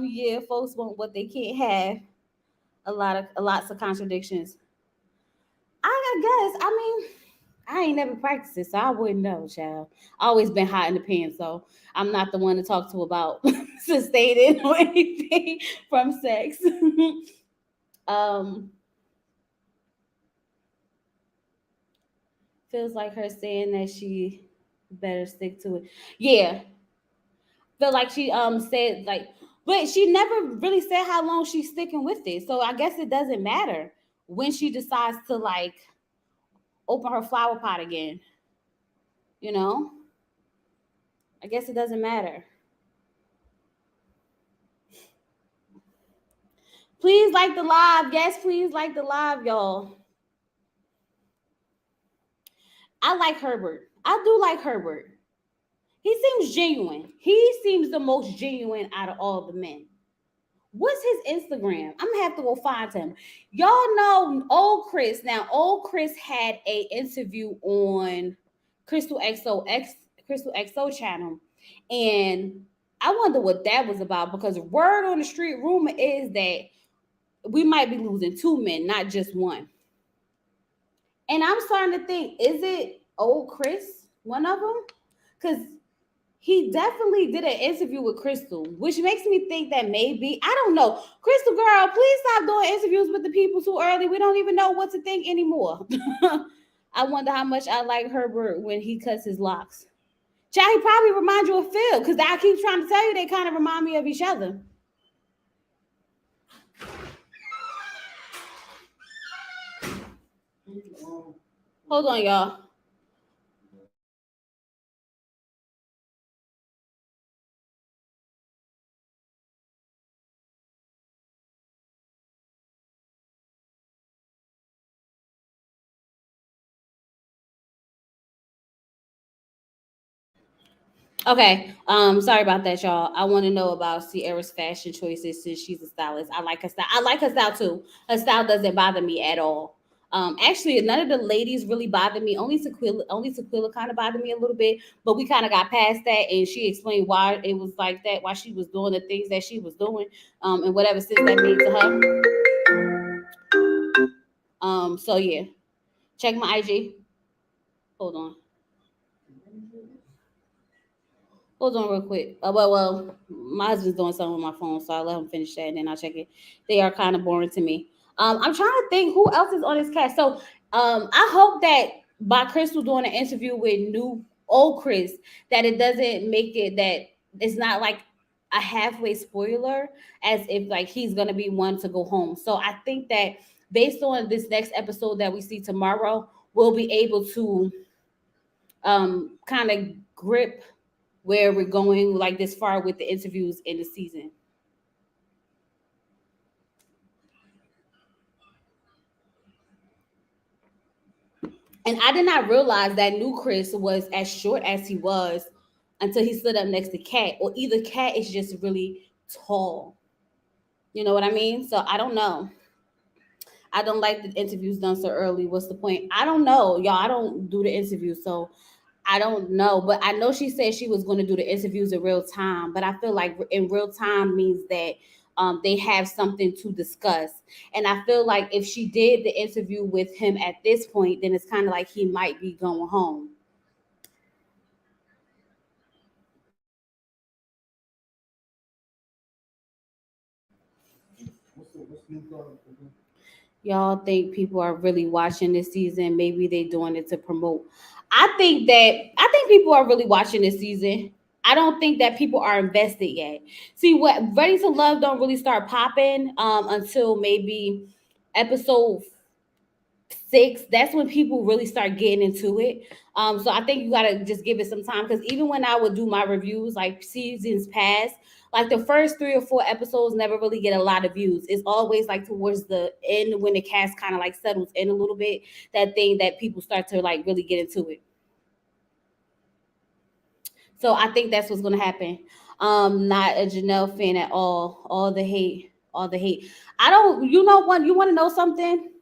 Speaker 1: Yeah, folks want what they can't have. Lots of contradictions. I guess. I mean, I ain't never practiced it, so I wouldn't know, child. I always been hot in the pants, so I'm not the one to talk to about sustained or anything from sex. um, feels like her saying that she better stick to it. Yeah, feel like she said like, but she never really said how long she's sticking with it. So I guess it doesn't matter when she decides to like open her flower pot again. You know, I guess it doesn't matter. Please like the live. Yes, please like the live, y'all. I like Herbert. I do like Herbert. He seems genuine. He seems the most genuine out of all the men. What's his Instagram? I'm gonna have to go find him. Y'all know old Chris. Now, old Chris had a interview on Crystal Crystal XO channel, and I wonder what that was about because word on the street rumor is that we might be losing two men, not just one. And I'm starting to think, is it old Chris one of them? Because he definitely did an interview with Crystal, which makes me think that maybe, I don't know. Crystal girl, please stop doing interviews with the people too early. We don't even know what to think anymore. I wonder how much I like Herbert when he cuts his locks. Child, he probably reminds you of Phil, because I keep trying to tell you they kind of remind me of each other. Hold on, y'all. Okay. Sorry about that, y'all. I want to know about Sierra's fashion choices since she's a stylist. I like her style. I like her style too. Her style doesn't bother me at all. Actually, none of the ladies really bothered me. Only Sequila kind of bothered me a little bit, but we kind of got past that, and she explained why it was like that, why she was doing the things that she was doing, and whatever sense that made to her. So yeah, check my IG. Hold on. Hold on real quick. My husband's doing something with my phone, so I'll let him finish that and then I'll check it. They are kind of boring to me. I'm trying to think who else is on this cast. So I hope that by Crystal doing an interview with new old Chris, that it doesn't make it that it's not like a halfway spoiler as if like he's gonna be one to go home. So I think that based on this next episode that we see tomorrow, we'll be able to kind of grip where we're going like this far with the interviews in the season. And I did not realize that new Chris was as short as he was until he stood up next to Kat, or either Kat is just really tall. You know what I mean? So I don't know. I don't like the interviews done so early. What's the point? I don't know, y'all. I don't do the interviews, so I don't know, but I know she said she was going to do the interviews in real time. But I feel like in real time means that they have something to discuss. And I feel like if she did the interview with him at this point, then it's kind of like he might be going home. Y'all think people are really watching this season? Maybe they doing it to promote. I think people are really watching this season. I don't think that people are invested yet. See what Ready to Love don't really start popping until maybe episode 6. That's when people really start getting into it. So I think you gotta just give it some time, because even when I would do my reviews like seasons past, like the first 3 or 4 episodes never really get a lot of views. It's always like towards the end when the cast kind of like settles in a little bit, that thing that people start to like really get into it. So I think that's what's gonna happen. Not a Janelle fan at all. All the hate, all the hate. I don't. You know what? You want to know something?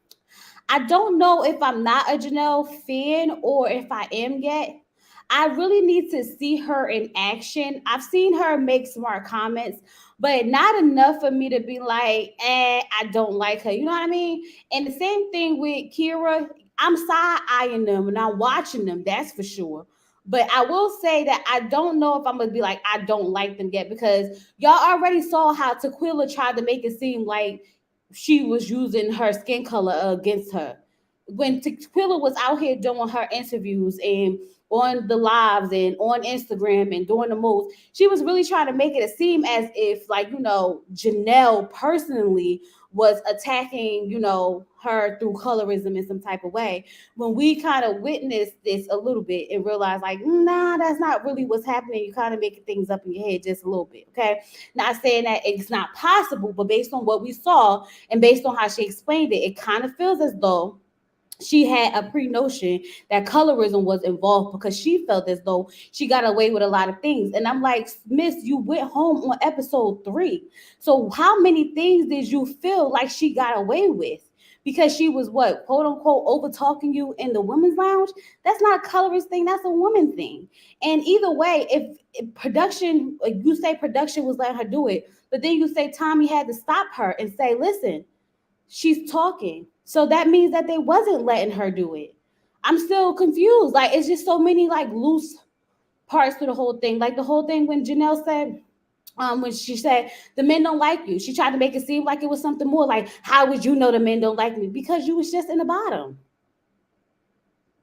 Speaker 1: I don't know if I'm not a Janelle fan or if I am yet. I really need to see her in action. I've seen her make smart comments, but not enough for me to be like, I don't like her. You know what I mean? And the same thing with Kira. I'm side eyeing them and I'm watching them, that's for sure. But I will say that I don't know if I'm gonna be like I don't like them yet, because y'all already saw how Tequila tried to make it seem like she was using her skin color against her. When Tequila was out here doing her interviews and on the lives and on Instagram and doing the moves, she was really trying to make it seem as if, like, Janelle personally was attacking, her through colorism in some type of way. When we kind of witnessed this a little bit and realized, like, nah, that's not really what's happening. You kind of making things up in your head just a little bit. Okay. Not saying that it's not possible, but based on what we saw and based on how she explained it, it kind of feels as though she had a pre-notion that colorism was involved, because she felt as though she got away with a lot of things. And I'm like, Miss, you went home on episode 3. So how many things did you feel like she got away with? Because she was, what, quote unquote, over talking you in the women's lounge. That's not a colorist thing, that's a woman thing. And either way, if production, like you say production was letting her do it, but then you say Tommy had to stop her and say, listen, she's talking. So that means that they wasn't letting her do it. I'm still confused. Like, it's just so many like loose parts to the whole thing. Like the whole thing when Janelle said, when she said the men don't like you, she tried to make it seem like it was something more. Like, how would you know the men don't like me? Because you was just in the bottom.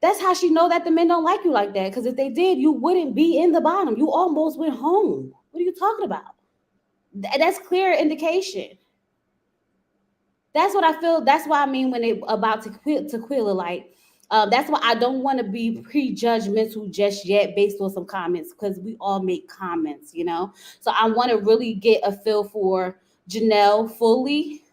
Speaker 1: That's how she know that the men don't like you like that. Because if they did, you wouldn't be in the bottom. You almost went home. What are you talking about? That's clear indication. That's what I feel. That's why I mean when it about Tequila, like, that's why I don't want to be prejudgmental just yet based on some comments, because we all make comments. So I want to really get a feel for Janelle fully,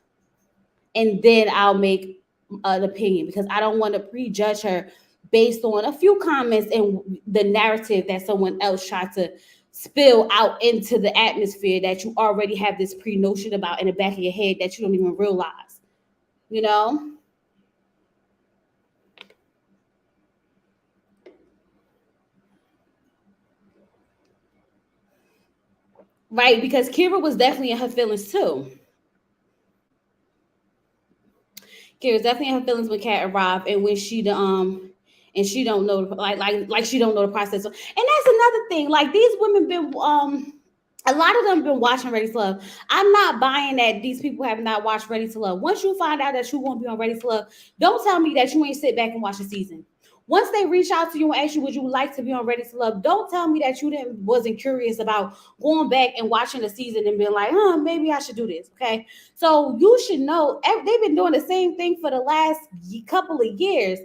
Speaker 1: and then I'll make an opinion, because I don't want to prejudge her based on a few comments and the narrative that someone else tried to spill out into the atmosphere that you already have this pre-notion about in the back of your head that you don't even realize, you know? Right, because Kira was definitely in her feelings too. Kira's definitely in her feelings when Kat arrived, and when she don't know, like she don't know the process. And that's another thing. Like, these women been a lot of them been watching Ready to Love. I'm not buying that these people have not watched Ready to Love. Once you find out that you won't be on Ready to Love, don't tell me that you ain't sit back and watch the season. Once they reach out to you and ask you, would you like to be on Ready to Love? Don't tell me that you didn't wasn't curious about going back and watching the season and being like, maybe I should do this. Okay. So you should know they've been doing the same thing for the last couple of years.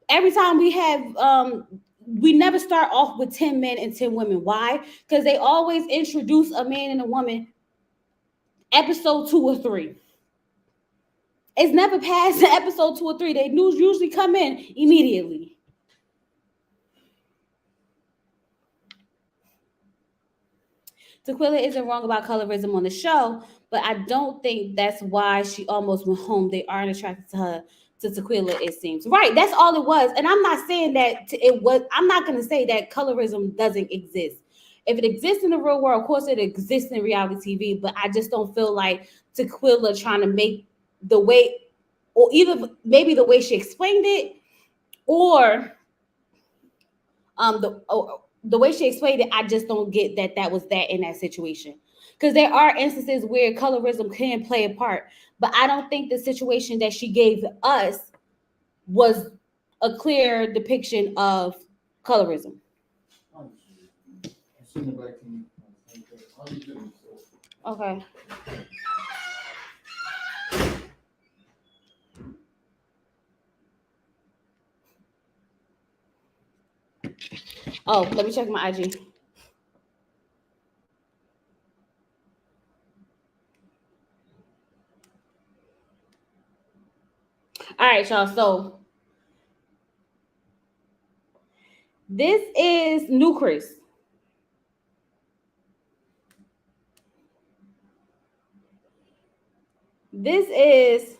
Speaker 1: Every time we never start off with 10 men and 10 women. Why? Because they always introduce a man and a woman episode 2 or 3. It's never past episode 2 or 3. They usually come in immediately. Tequila isn't wrong about colorism on the show, but I don't think that's why she almost went home. They aren't attracted to her, to Tequila, it seems. Right, that's all it was. And I'm not saying that it was, I'm not going to say that colorism doesn't exist. If it exists in the real world, of course it exists in reality TV, but I just don't feel like Tequila trying to make the way, or either maybe the way she explained it, or the way she explained it, I just don't get that that was that in that situation. Because there are instances where colorism can play a part, but I don't think the situation that she gave us was a clear depiction of colorism. Okay. Oh, let me check my IG. All right, y'all. So this is New Chris. This is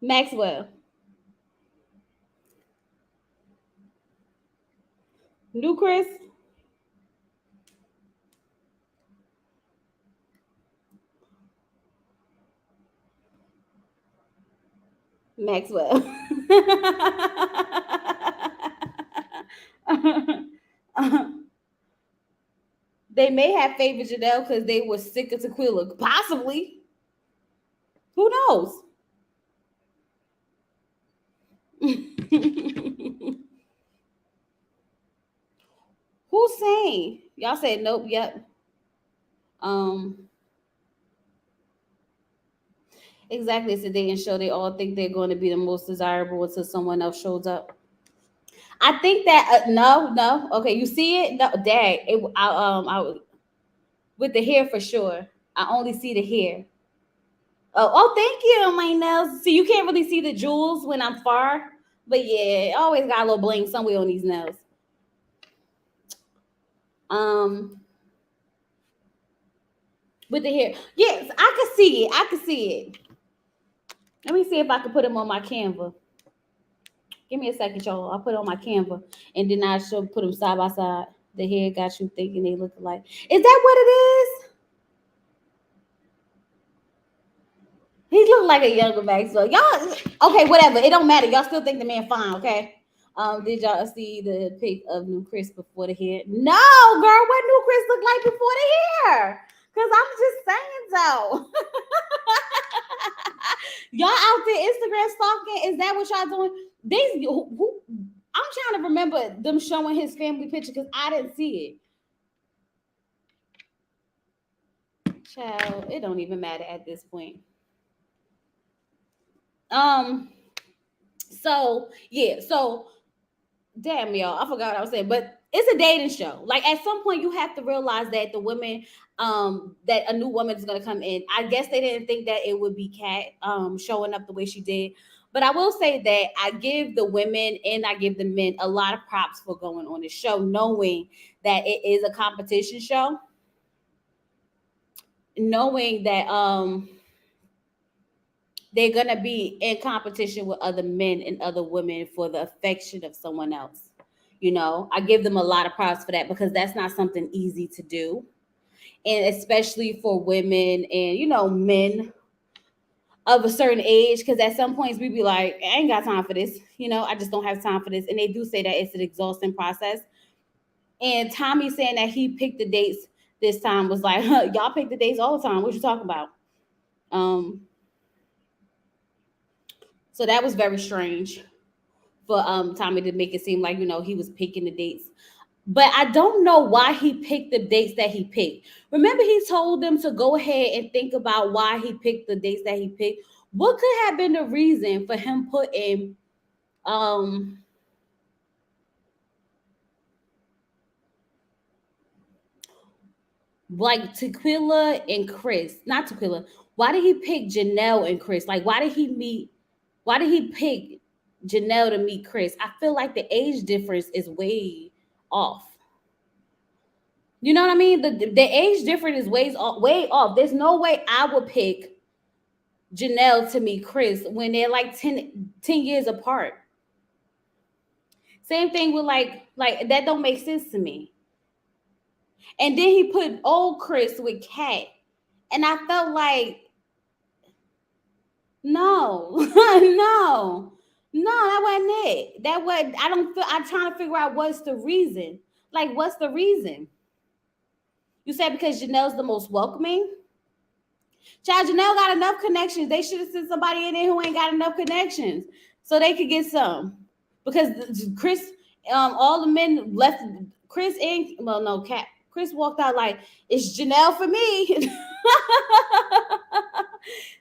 Speaker 1: Maxwell. New Chris. Maxwell. They may have favored Janelle because they were sick of Tequila. Possibly. Who knows? Who's saying? Y'all said nope. Yep. Um. Exactly. It's a dating show. They all think they're going to be the most desirable until someone else shows up. I think that no, no. Okay, you see it? No, dang. With the hair for sure. I only see the hair. Oh, thank you, my nails. So you can't really see the jewels when I'm far, but yeah, I always got a little bling somewhere on these nails. Um, with the hair, yes, I can see it. I can see it. Let me see if I can put them on my Canva. Give me a second, y'all. I'll put it on my Canva, and then I should put them side by side. The hair got you thinking they look alike. Is that what it is? He looked like a younger Maxwell. Y'all, okay, whatever. It don't matter. Y'all still think the man fine, okay? Did y'all see the pic of New Chris before the hair? No, girl. What New Chris look like before the hair? Cause I'm just saying so. Y'all out there Instagram stalking? Is that what y'all doing? These who I'm trying to remember them showing his family picture because I didn't see it. Child, it don't even matter at this point. Um. So yeah. So damn, y'all, I forgot what I was saying, but it's a dating show. Like at some point, you have to realize that the women, that a new woman is gonna come in. I guess they didn't think that it would be Kat, showing up the way she did. But I will say that I give the women and I give the men a lot of props for going on the show, knowing that it is a competition show, knowing that they're gonna be in competition with other men and other women for the affection of someone else. I give them a lot of props for that because that's not something easy to do. And especially for women and, men of a certain age, because at some points we be like, I ain't got time for this. I just don't have time for this. And they do say that it's an exhausting process. And Tommy saying that he picked the dates this time was like, huh, y'all pick the dates all the time. What you talking about? Um, so that was very strange for Tommy to make it seem like, he was picking the dates. But I don't know why he picked the dates that he picked. Remember, he told them to go ahead and think about why he picked the dates that he picked. What could have been the reason for him putting like Tequila and Chris? Not Tequila. Why did he pick Janelle and Chris? Like, why did he pick Janelle to meet Chris? I feel like the age difference is way off. You know what I mean? The age difference is way off. There's no way I would pick Janelle to meet Chris when they're like 10 years apart. Same thing with like that don't make sense to me. And then he put old Chris with Kat. And I felt like, no, no, that wasn't it. That was I don't feel I'm trying to figure out what's the reason. Like, what's the reason? You said because Janelle's the most welcoming? Child, Janelle got enough connections. They should have sent somebody in there who ain't got enough connections so they could get some. Because Chris, all the men left. Chris and no, Kat. Chris walked out like, it's Janelle for me.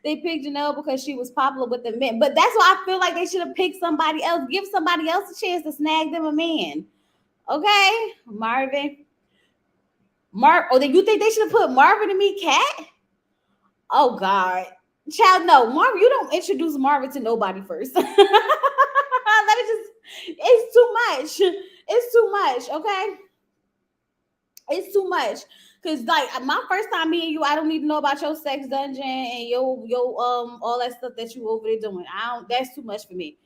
Speaker 1: They picked Janelle because she was popular with the men. But that's why I feel like they should have picked somebody else. Give somebody else a chance to snag them a man. Okay, Marvin. You think they should have put Marvin to meet Kat? Oh God, child, no, Marvin, you don't introduce Marvin to nobody first. Let it just, it's too much. It's too much, okay? It's too much. Cause like my first time meeting you, I don't need to know about your sex dungeon and your all that stuff that you over there doing. I don't. That's too much for me.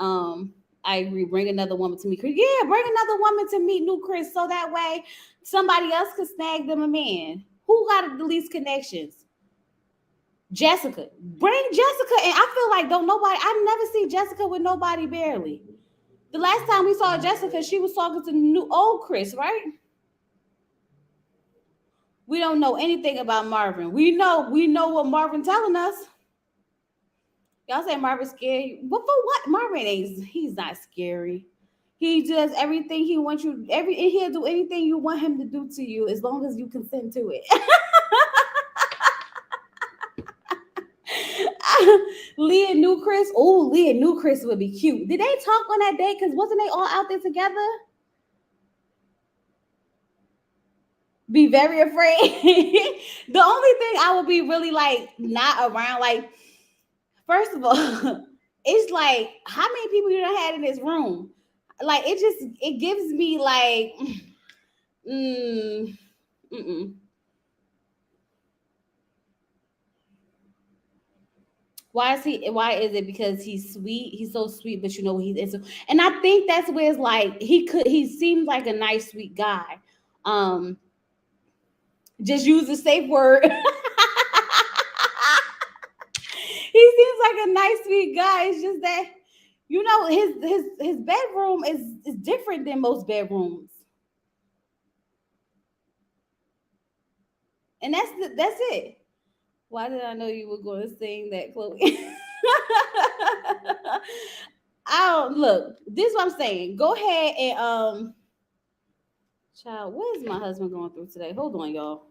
Speaker 1: I agree. Bring another woman to meet Chris. Yeah, bring another woman to meet new Chris, so that way somebody else could snag them a man. Who got the least connections? Jessica. Bring Jessica, and I feel like don't nobody. I never see Jessica with nobody barely. The last time we saw Jessica, she was talking to new old Chris, right? We don't know anything about Marvin. We know what Marvin telling us. Y'all say Marvin's scary. But for what? Marvin ain't. He's not scary. He does everything he wants you. He'll do anything you want him to do to you as long as you consent to it. Leah knew Chris. Oh, Leah knew Chris would be cute. Did they talk on that day? Because wasn't they all out there together? Be very afraid. The only thing I would be really like not around, like, first of all, it's like how many people you done had in this room? Like it gives me like mm, mm-mm. Why is it because he's sweet? He's so sweet, but you know he's into. And I think that's where it's like he seems like a nice, sweet guy. Um, just use a safe word. He seems like a nice, sweet guy. It's just that his bedroom is different than most bedrooms, and that's it. Why did I know you were going to sing that, Chloe? I don't look. This is what I'm saying. Go ahead and child. What is my husband going through today? Hold on, y'all.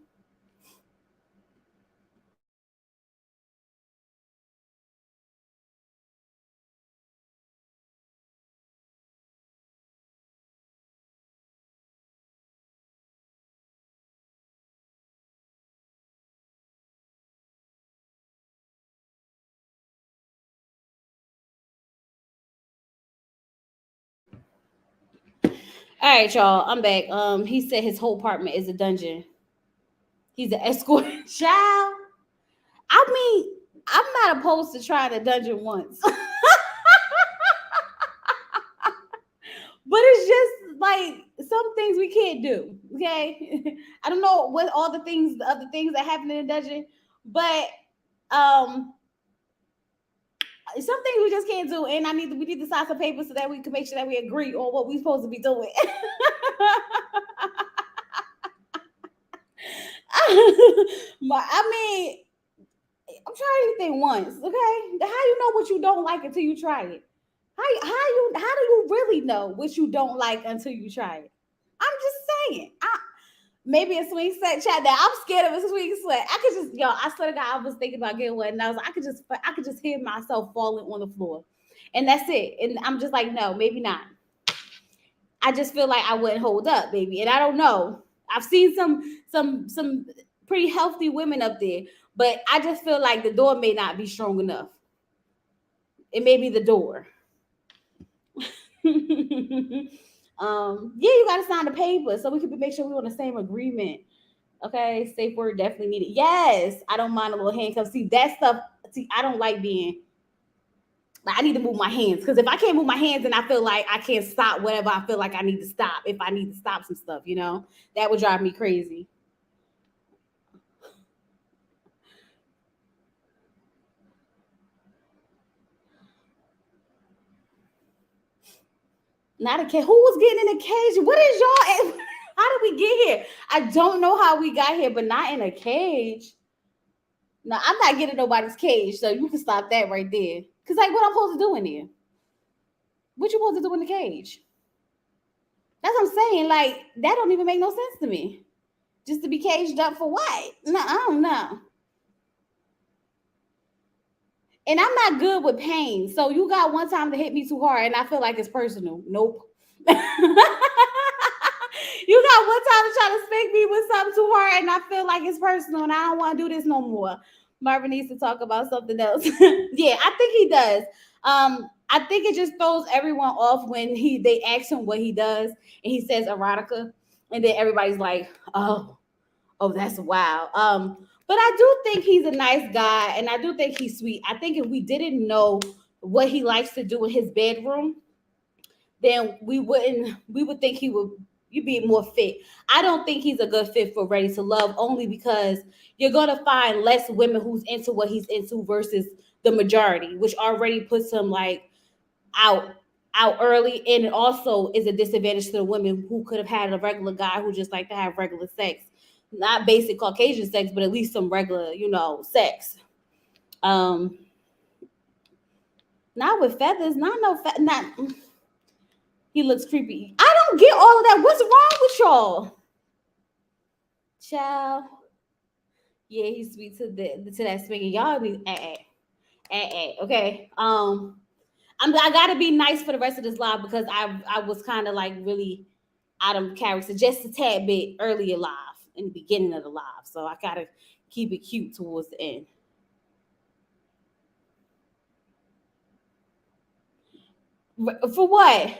Speaker 1: All right, y'all. I'm back. He said his whole apartment is a dungeon. He's an escort. Child. I mean, I'm not opposed to trying a dungeon once. But it's just like some things we can't do. Okay. I don't know what all the other things that happen in the dungeon, but um some things we just can't do. And we need to sign some papers so that we can make sure that we agree on what we're supposed to be doing. I mean, I'm trying anything once, okay? How you know what you don't like until you try it? How do you really know what you don't like until you try it? I'm just saying. Maybe a swing set chat that I'm scared of a swing set. I could just I swear to God, I was thinking about getting one, and I was like, I could just hear myself falling on the floor, and that's it. And I'm just like, no, maybe not. I just feel like I wouldn't hold up, baby. And I don't know. I've seen some pretty healthy women up there, but I just feel like the door may not be strong enough. It may be the door. Yeah, you gotta sign the paper so we can make sure we're on the same agreement. Okay, safe word definitely needed. Yes, I don't mind a little handcuff. See that stuff. See, I don't like being. Like, I need to move my hands because if I can't move my hands, then I feel like I can't stop whatever I feel like I need to stop. If I need to stop some stuff, that would drive me crazy. Not a cage. Who was getting in a cage? What is y'all? How did we get here? I don't know how we got here, but not in a cage. No, I'm not getting nobody's cage, so you can stop that right there. Cause like, what I'm supposed to do in here? What you supposed to do in the cage? That's what I'm saying. Like, that don't even make no sense to me. Just to be caged up for what? No, I don't know. And I'm not good with pain. So you got one time to hit me too hard, and I feel like it's personal. Nope. You got one time to try to spank me with something too hard, and I feel like it's personal, and I don't want to do this no more. Marvin needs to talk about something else. Yeah, I think he does. I think it just throws everyone off when they ask him what he does, and he says erotica, and then everybody's like, oh, that's wild. But I do think he's a nice guy, and I do think he's sweet. I think if we didn't know what he likes to do in his bedroom, then we would think you'd be more fit. I don't think he's a good fit for Ready to Love only because you're gonna find less women who's into what he's into versus the majority, which already puts him like out out early, and it also is a disadvantage to the women who could have had a regular guy who just like to have regular sex, not basic Caucasian sex, but at least some regular, sex. Um, Not with feathers, not no not. He looks creepy. I don't get all of that. What's wrong with y'all, child? Yeah, he's sweet to that speaking. Y'all be okay. I gotta be nice for the rest of this live because I was kind of like really out of character just a tad bit earlier live in the beginning of the live, so I gotta keep it cute towards the end. For what?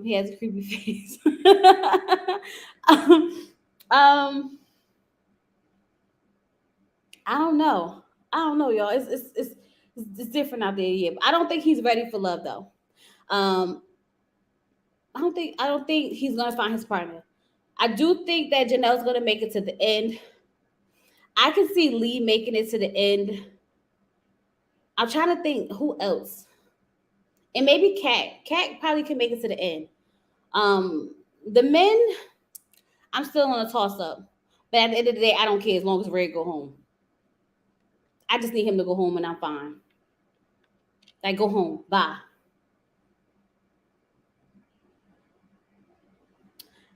Speaker 1: He has a creepy face. um, um, I don't know. I don't know, y'all. It's different out there. Yeah, but I don't think he's ready for love though. Um, I don't think he's gonna find his partner. I do think that Janelle's gonna make it to the end. I can see Lee making it to the end. I'm trying to think who else, and maybe Cat. Cat probably can make it to the end. The men, I'm still on a toss up. But at the end of the day, I don't care as long as Ray go home. I just need him to go home and I'm fine. Like go home. Bye.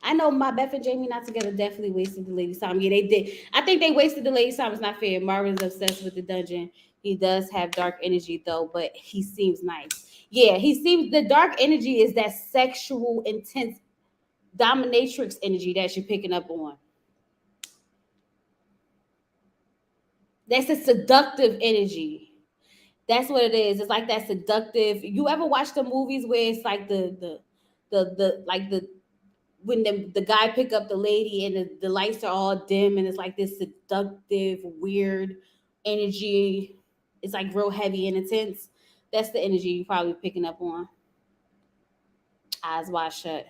Speaker 1: I know my Beth and Jamie not together definitely wasted the ladies' time. Yeah, they did. I think they wasted the ladies' time. It's not fair. Marvin's obsessed with the dungeon. He does have dark energy though, but he seems nice. Yeah, he seems the dark energy is that sexual, intense dominatrix energy that you're picking up on. That's a seductive energy. That's what it is. It's like that seductive. You ever watch the movies where it's like the like the when the guy pick up the lady and the lights are all dim and it's like this seductive, weird energy. It's like real heavy and intense. That's the energy you probably picking up on. Eyes wide shut.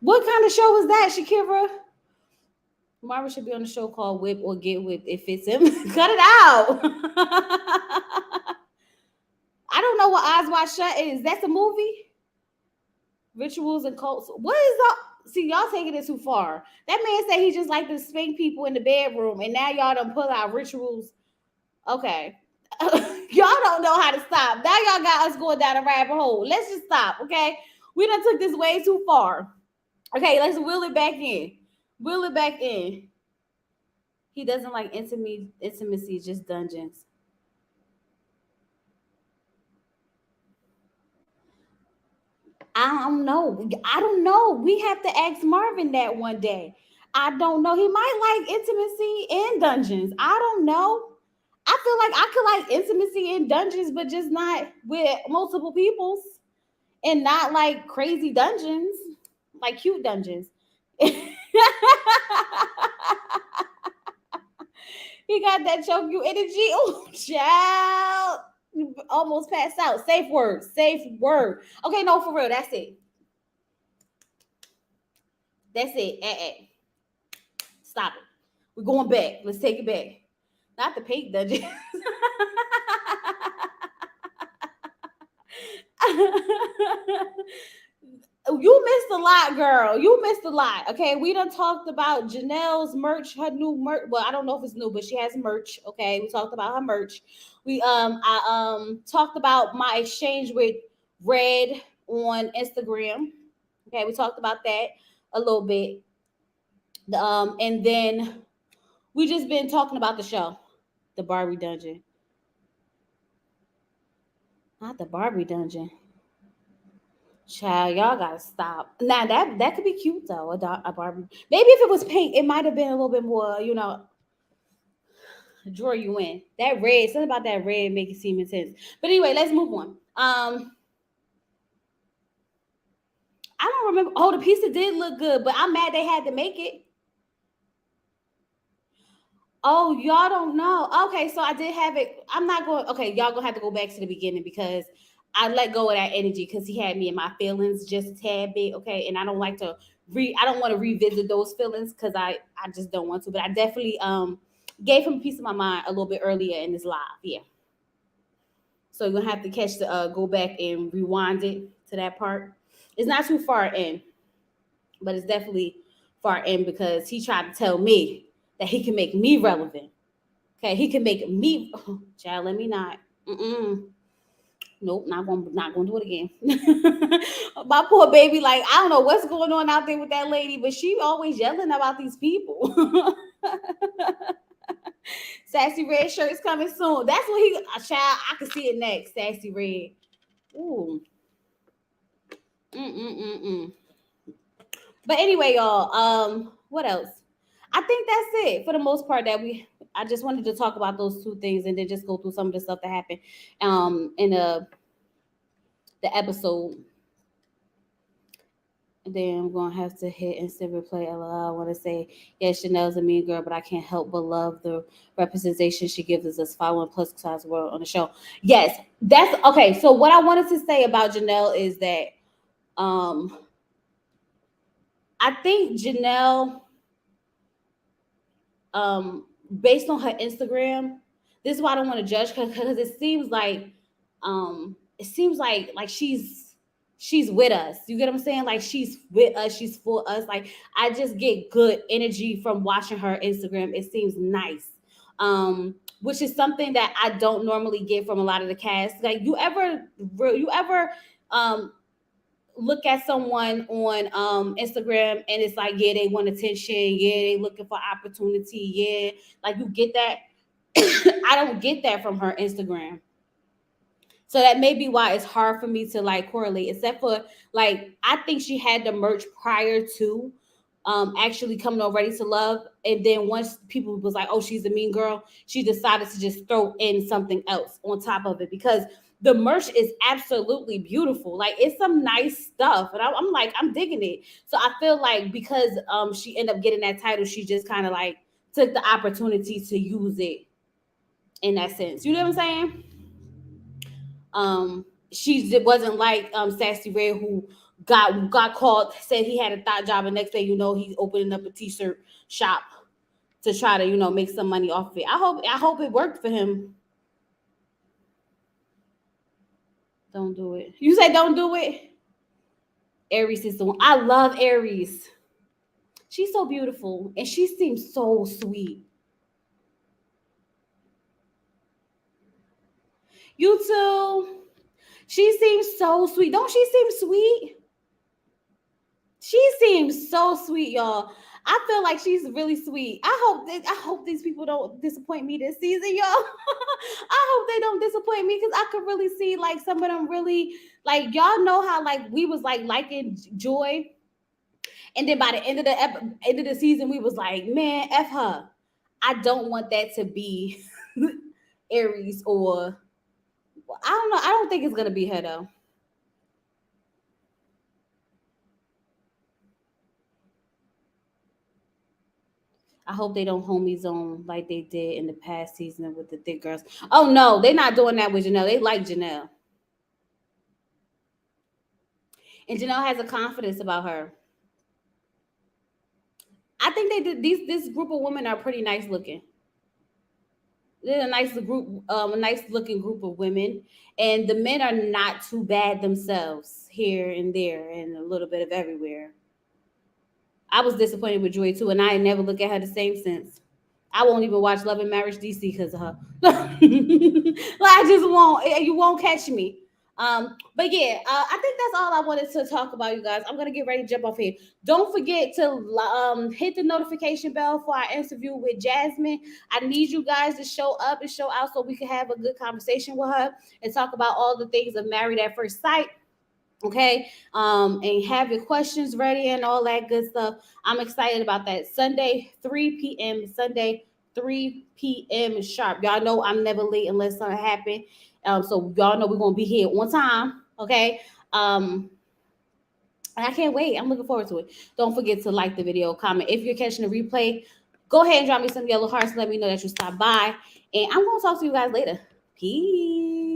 Speaker 1: What kind of show was that, Shakira? Marvin should be on a show called Whip or Get Whipped. If it's him, cut it out. I don't know what Eyes Wide Shut is. That's a movie? Rituals and cults. What is up? See, y'all taking it too far. That man said he just like to spank people in the bedroom, and now y'all done pull out rituals. Okay. Y'all don't know how to stop. Now y'all got us going down a rabbit hole. Let's just stop, okay? We done took this way too far. Okay, let's wheel it back in. Wheel it back in. He doesn't like intimacy, just dungeons. I don't know. I don't know. We have to ask Marvin that one day. I don't know. He might like intimacy in dungeons. I don't know. I feel like I could like intimacy in dungeons, but just not with multiple peoples and not like crazy dungeons, like cute dungeons. He got that choke you energy. Oh, child. You almost passed out. Safe word. Safe word. Okay, no, for real. That's it. That's it. Stop it. We're going back. Let's take it back. Not the pink dungeon. You missed a lot, girl. You missed a lot. Okay, we done talked about Janelle's merch, her new merch. Well, I don't know if it's new, but she has merch. Okay, we talked about her merch. I talked about my exchange with Red on Instagram. Okay, we talked about that a little bit. And then we just been talking about the show, the Barbie Dungeon. Not the Barbie Dungeon. Child, y'all gotta stop. Now that could be cute though. A Barbie. Maybe if it was pink, it might have been a little bit more, draw you in. That red, something about that red make it seem intense. But anyway, let's move on. I don't remember. Oh, the pizza did look good, but I'm mad they had to make it. Oh, y'all don't know. Okay, so I did have it. I'm not going. Okay, y'all gonna have to go back to the beginning because I let go of that energy because he had me in my feelings just a tad bit. Okay, and I don't like to I don't want to revisit those feelings because I just don't want to. But I definitely Gave him a piece of my mind a little bit earlier in this live. Yeah. So you're gonna have to catch the go back and rewind it to that part. It's not too far in, but it's definitely far in because he tried to tell me that he can make me relevant. Okay, he can make me. Oh, child, let me not. Mm-mm. Nope, not gonna do it again. My poor baby, like I don't know what's going on out there with that lady, but she always yelling about these people. Sassy red shirt is coming soon. That's what he a child. I can see it next. Sassy red. Ooh. Mm-mm-mm-mm. But anyway, y'all. What else? I think that's it for the most part. I just wanted to talk about those two things and then just go through some of the stuff that happened, in the episode. And then I'm gonna have to hit instant replay. LOL. I want to say, yes, Janelle's a mean girl, but I can't help but love the representation she gives us following plus size world on the show. Yes, that's okay. So what I wanted to say about Janelle is that um I think Janelle, um, based on her Instagram, this is why I don't want to judge her because it seems like she's with us. You get what I'm saying? Like she's with us, she's for us. Like I just get good energy from watching her Instagram. It seems nice. Which is something that I don't normally get from a lot of the cast. Like you ever um look at someone on Instagram and it's like, yeah, they want attention, yeah, they looking for opportunity, yeah, like you get that. I don't get that from her Instagram. So that may be why it's hard for me to like correlate, except for like I think she had the merch prior to actually coming on Ready to Love. And then once people was like, oh, she's a mean girl, she decided to just throw in something else on top of it because the merch is absolutely beautiful. Like it's some nice stuff. And I'm like, I'm digging it. So I feel like because she ended up getting that title, she just kind of like took the opportunity to use it in that sense. You know what I'm saying? She wasn't like Sassy Red who got called, said he had a thought job, and next day you know he's opening up a t-shirt shop to try to make some money off of it. I hope it worked for him. Don't do it. You say don't do it. Aries is the one. I love Aries. She's so beautiful and she seems so sweet. You too. She seems so sweet. Don't she seem sweet? She seems so sweet, y'all. I feel like she's really sweet. I hope these people don't disappoint me this season, y'all. I hope they don't disappoint me because I could really see like some of them really like y'all know how like we was like liking Joy, and then by the end of end of the season we was like, man, f her. I don't want that to be Aries or I don't know. I don't think it's gonna be her though. I hope they don't homie zone like they did in the past season with the thick girls. Oh no, they're not doing that with Janelle. They like Janelle. And Janelle has a confidence about her. I think they did these this group of women are pretty nice looking. They're a nice group, a nice looking group of women. And the men are not too bad themselves here and there and a little bit of everywhere. I was disappointed with Joy too, and I ain't never look at her the same since. I won't even watch Love and Marriage DC because of her. Like, I just won't. You won't catch me. But yeah, I think that's all I wanted to talk about, you guys. I'm gonna get ready to jump off here. Don't forget to hit the notification bell for our interview with Jasmine. I need you guys to show up and show out so we can have a good conversation with her and talk about all the things of Married at First Sight. Okay, and have your questions ready and all that good stuff. I'm excited about that. Sunday 3 p.m. Sunday 3 p.m. sharp. Y'all know I'm never late unless something happen. So y'all know we're gonna be here on time. Okay. And I can't wait. I'm looking forward to it. Don't forget to like the video, comment. If you're catching the replay, go ahead and drop me some yellow hearts. Let me know that you stopped by. And I'm gonna talk to you guys later. Peace.